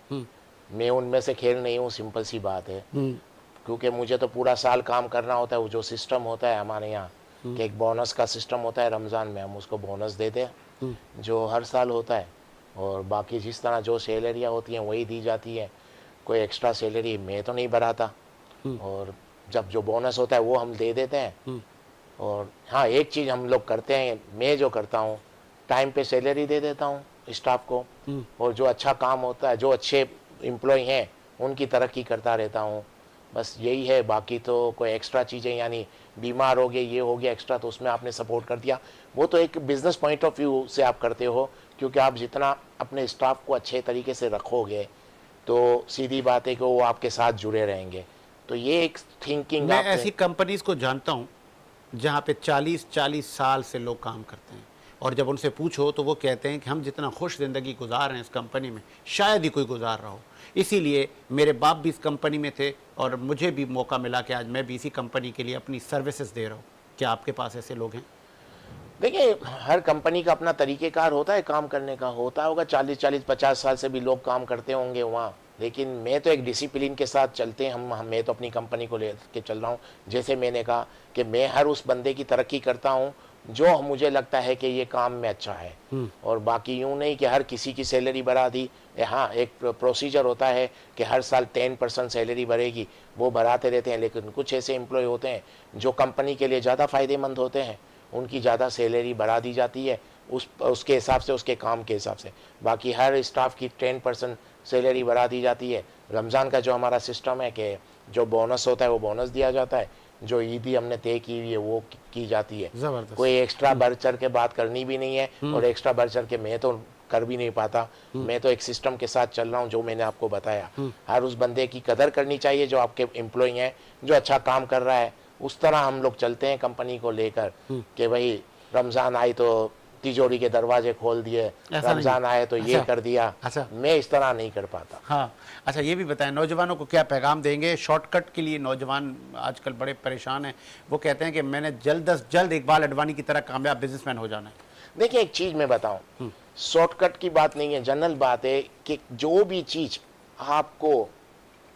मैं उनमें से खेल नहीं हूँ, सिंपल सी बात है। क्योंकि मुझे तो पूरा साल काम करना होता है। वो जो सिस्टम होता है हमारे यहाँ कि एक बोनस का सिस्टम होता है, रमज़ान में हम उसको बोनस देते हैं जो हर साल होता है, और बाकी जिस तरह जो सैलरियाँ होती हैं वही दी जाती है। कोई एक्स्ट्रा सैलरी मैं तो नहीं बढ़ाता, और जब जो बोनस होता है वो हम दे देते हैं। और हाँ, एक चीज़ हम लोग करते हैं, मैं जो करता हूँ टाइम पे सैलरी दे देता हूँ स्टाफ को, और जो अच्छा काम होता है, जो अच्छे एम्प्लॉय हैं उनकी तरक्की करता रहता हूँ। बस यही है, बाकी तो कोई एक्स्ट्रा चीज़ें, यानी बीमार हो गए, ये हो गया एक्स्ट्रा, तो उसमें आपने सपोर्ट कर दिया, वो तो एक बिज़नेस पॉइंट ऑफ व्यू से आप करते हो। क्योंकि आप जितना अपने स्टाफ को अच्छे तरीके से रखोगे तो सीधी बात है कि वो आपके साथ जुड़े रहेंगे। तो ये एक थिंकिंग। मैं ऐसी कंपनीज़ को जानता हूँ जहाँ पे 40-40 साल से लोग काम करते हैं, और जब उनसे पूछो तो वो कहते हैं कि हम जितना खुश ज़िंदगी गुजार रहे हैं इस कंपनी में शायद ही कोई गुजार रहा हो। इसीलिए मेरे बाप भी इस कंपनी में थे और मुझे भी मौका मिला कि आज मैं भी इसी कंपनी के लिए अपनी सर्विसेज दे रहा हूँ। क्या आपके पास ऐसे लोग हैं? देखिए, हर कंपनी का अपना तरीक़ेकार होता है काम करने का, होता होगा 40-50 साल से भी लोग काम करते होंगे वहाँ। लेकिन मैं तो एक डिसिप्लिन के साथ चलते हैं मैं तो अपनी कंपनी को ले के चल रहा हूँ। जैसे मैंने कहा कि मैं हर उस बंदे की तरक्की करता हूँ जो मुझे लगता है कि ये काम में अच्छा है, और बाकी यूँ नहीं कि हर किसी की सैलरी बढ़ा दी। हाँ, एक प्रोसीजर होता है कि हर साल 10% सैलरी बढ़ेगी, वो बढ़ाते रहते हैं। लेकिन कुछ ऐसे एम्प्लॉय होते हैं जो कंपनी के लिए ज़्यादा फ़ायदेमंद होते हैं, उनकी ज़्यादा सैलरी बढ़ा दी जाती है उसके हिसाब से, उसके काम के हिसाब से। बाकी हर स्टाफ की 10% सैलरी बढ़ा दी जाती है। रमज़ान का जो हमारा सिस्टम है कि जो बोनस होता है वो बोनस दिया जाता है, जो ईदी हमने तय की हुई है वो की जाती है। ज़बरदस्त। कोई एक्स्ट्रा बढ़ चढ़ के बात करनी भी नहीं है, और एक्स्ट्रा बढ़ चढ़ के मैं तो कर भी नहीं पाता। मैं तो एक सिस्टम के साथ चल रहा हूँ जो मैंने आपको बताया। हर उस बंदे की कदर करनी चाहिए जो आपके एम्प्लॉय हैं, जो अच्छा काम कर रहा है। उस तरह हम लोग चलते हैं कंपनी को लेकर कि भाई रमज़ान आई तो तिजोरी के दरवाजे खोल दिए, रमज़ान आए तो ये कर दिया। मैं इस तरह नहीं कर पाता। हाँ, अच्छा ये भी बताएं, नौजवानों को क्या पैगाम देंगे? शॉर्टकट के लिए नौजवान आजकल बड़े परेशान हैं। वो कहते हैं कि मैंने जल्द अज जल्द इकबाल अडवाणी की तरह कामयाब बिजनेसमैन हो जाना है। देखिए एक चीज़ मैं बताऊं, शॉर्टकट की बात नहीं है, जनरल बात है कि जो भी चीज़ आपको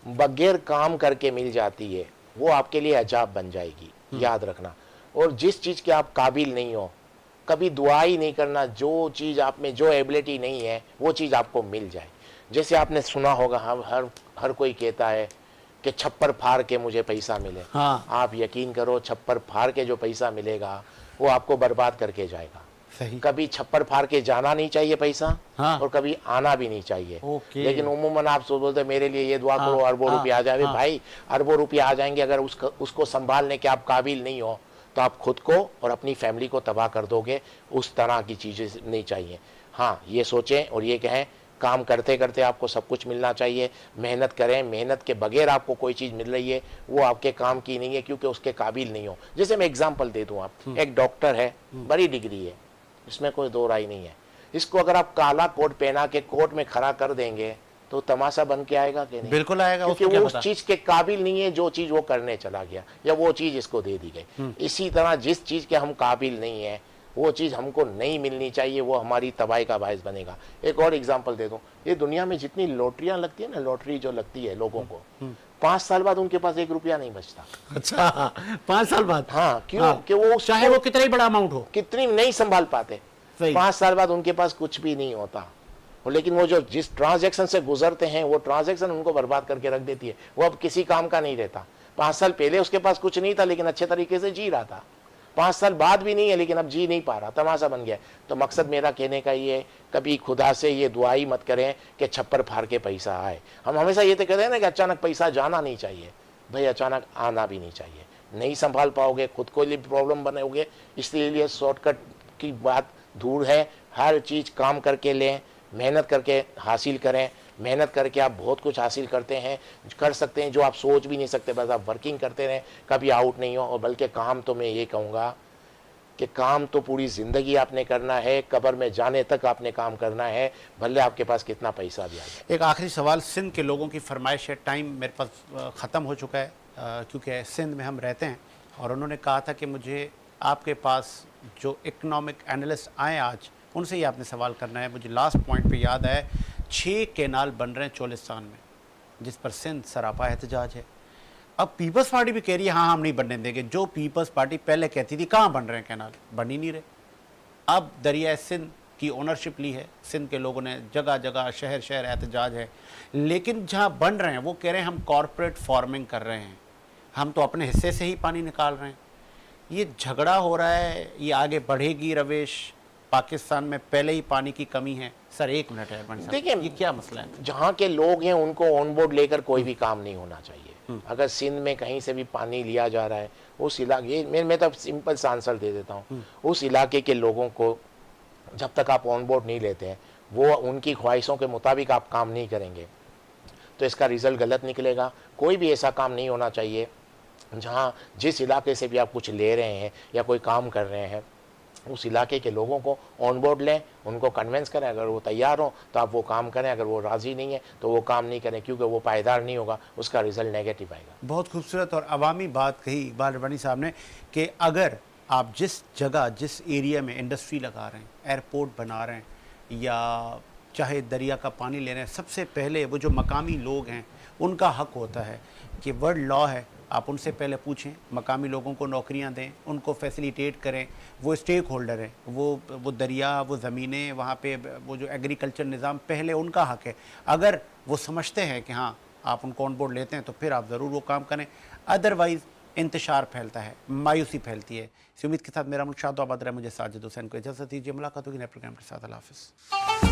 बगैर काम करके मिल जाती है वो आपके लिए अजाब बन जाएगी, याद रखना। और जिस चीज़ के आप काबिल नहीं हो, कभी दुआ ही नहीं करना। जो चीज़ आप में जो एबिलिटी नहीं है वो चीज़ आपको मिल जाए। जैसे आपने सुना होगा, हम हर कोई कहता है कि छप्पर फाड़ के मुझे पैसा मिले। हाँ। आप यकीन करो, छप्पर फाड़ के जो पैसा मिलेगा वो आपको बर्बाद करके जाएगा। सही। कभी छप्पर फाड़ के जाना नहीं चाहिए पैसा। हाँ। और कभी आना भी नहीं चाहिए। ओके। लेकिन उम्मूमन आप सोच बोलते मेरे लिए ये दुआ करो अरबों रुपये आ जाए। भाई अरबों रुपये आ जाएंगे, अगर उसको संभालने के आप काबिल नहीं हो तो आप खुद को और अपनी फैमिली को तबाह कर दोगे। उस तरह की चीज़ें नहीं चाहिए। हाँ, ये सोचें और ये कहें, काम करते करते आपको सब कुछ मिलना चाहिए। मेहनत करें, मेहनत के बगैर आपको कोई चीज़ मिल रही है वो आपके काम की नहीं है, क्योंकि उसके काबिल नहीं हो। जैसे मैं एग्जांपल दे दूं, आप एक डॉक्टर है, बड़ी डिग्री है, इसमें कोई दो राय नहीं है। इसको अगर आप काला कोट पहना के कोर्ट में खड़ा कर देंगे तो तमाशा बन के आएगा कि नहीं? बिल्कुल आएगा, क्योंकि वो उस चीज के काबिल नहीं है जो चीज वो करने चला गया, या वो चीज इसको दे दी गई। इसी तरह जिस चीज के हम काबिल नहीं है वो चीज हमको नहीं मिलनी चाहिए, वो हमारी तबाही का बायस बनेगा। एक और एग्जांपल दे दूं, ये दुनिया में जितनी लॉटरियां लगती है ना, लॉटरी जो लगती है लोगों को, 5 साल बाद उनके पास 1 रुपया नहीं बचता। अच्छा, 5 साल बाद? हाँ, क्यों? कि वो चाहे वो कितना ही बड़ा अमाउंट हो, कितनी नहीं संभाल पाते। 5 साल बाद उनके पास कुछ भी नहीं होता। लेकिन वो जो जिस ट्रांजैक्शन से गुजरते हैं वो ट्रांजैक्शन उनको बर्बाद करके रख देती है। वो अब किसी काम का नहीं रहता। 5 साल पहले उसके पास कुछ नहीं था लेकिन अच्छे तरीके से जी रहा था। 5 साल बाद भी नहीं है लेकिन अब जी नहीं पा रहा, तमाशा बन गया। तो मकसद मेरा कहने का ये, कभी खुदा से ये दुआई मत करें कि छप्पर फाड़ के पैसा आए। हम हमेशा ये तो कहते हैं ना कि अचानक पैसा जाना नहीं चाहिए। भाई अचानक आना भी नहीं चाहिए। नहीं संभाल पाओगे, खुद को लिए प्रॉब्लम बनाओगे। इसलिए शॉर्टकट की बात दूर है। हर चीज़ काम करके लें, मेहनत करके हासिल करें। मेहनत करके आप बहुत कुछ हासिल करते हैं, कर सकते हैं जो आप सोच भी नहीं सकते। बस आप वर्किंग करते रहें, कभी आउट नहीं हो। और बल्कि काम तो मैं ये कहूँगा कि काम तो पूरी ज़िंदगी आपने करना है, कब्र में जाने तक आपने काम करना है, भले आपके पास कितना पैसा भी आ जाए। एक आखिरी सवाल, सिंध के लोगों की फरमाइश है। टाइम मेरे पास ख़त्म हो चुका है क्योंकि सिंध में हम रहते हैं। और उन्होंने कहा था कि मुझे आपके पास जो इकनॉमिक एनालिस्ट आए आज, उनसे ही आपने सवाल करना है। मुझे लास्ट पॉइंट पे याद है, 6 कैनाल बन रहे हैं चोलिस्तान में, जिस पर सिंध सरापा एहतजाज है। अब पीपल्स पार्टी भी कह रही है हाँ हम नहीं बनने देंगे। जो पीपल्स पार्टी पहले कहती थी कहाँ बन रहे हैं कैनाल, बन ही नहीं रहे। अब दरिया सिंध की ओनरशिप ली है सिंध के लोगों ने, जगह जगह शहर शहर एहतजाज है। लेकिन जहाँ बन रहे हैं वो कह रहे हैं हम कॉरपोरेट फार्मिंग कर रहे हैं, हम तो अपने हिस्से से ही पानी निकाल रहे हैं। ये झगड़ा हो रहा है, ये आगे बढ़ेगी रवेश। पाकिस्तान में पहले ही पानी की कमी है। सर 1 मिनट है, देखिए ये क्या मसला है? जहाँ के लोग हैं उनको ऑन बोर्ड लेकर कोई भी काम नहीं होना चाहिए। अगर सिंध में कहीं से भी पानी लिया जा रहा है, उस इलाके मैं तो सिंपल सा आंसर दे देता हूँ, उस इलाके के लोगों को जब तक आप ऑन बोर्ड नहीं लेते हैं, वो उनकी ख्वाहिशों के मुताबिक आप काम नहीं करेंगे तो इसका रिजल्ट गलत निकलेगा। कोई भी ऐसा काम नहीं होना चाहिए जहाँ जिस इलाके से भी आप कुछ ले रहे हैं या कोई काम कर रहे हैं, उस इलाके के लोगों को ऑन बोर्ड लें, उनको कन्वेंस करें। अगर वो तैयार हो तो आप वो काम करें, अगर वो राज़ी नहीं है तो वो काम नहीं करें, क्योंकि वो पायदार नहीं होगा, उसका रिजल्ट नेगेटिव आएगा। बहुत खूबसूरत और अवामी बात कही इकबाल अडवाणी साहब ने कि अगर आप जिस जगह जिस एरिया में इंडस्ट्री लगा रहे हैं, एयरपोर्ट बना रहे हैं या चाहे दरिया का पानी ले रहे हैं, सबसे पहले वो जो मकामी लोग हैं उनका हक होता है कि वर्ल्ड लॉ है, आप उनसे पहले पूछें, मकामी लोगों को नौकरियां दें, उनको फैसिलिटेट करें। वो स्टेक होल्डर हैं, वो दरिया, वो ज़मीनें, वहाँ पे वो जो एग्रीकल्चर निज़ाम, पहले उनका हक है। अगर वो समझते हैं कि हाँ आप उनको ऑन बोर्ड लेते हैं तो फिर आप ज़रूर वो काम करें। अदरवाइज़ इंतशार फैलता है, मायूसी फैलती है। इस उम्मीद के साथ मेरा मुल्क शाद आबाद रहे। मुझे साजिद हुसैन को इजाज़त दीजिए। मुलाकात होगी नए प्रोग्राम के साथ। अल्लाह हाफ़िज़।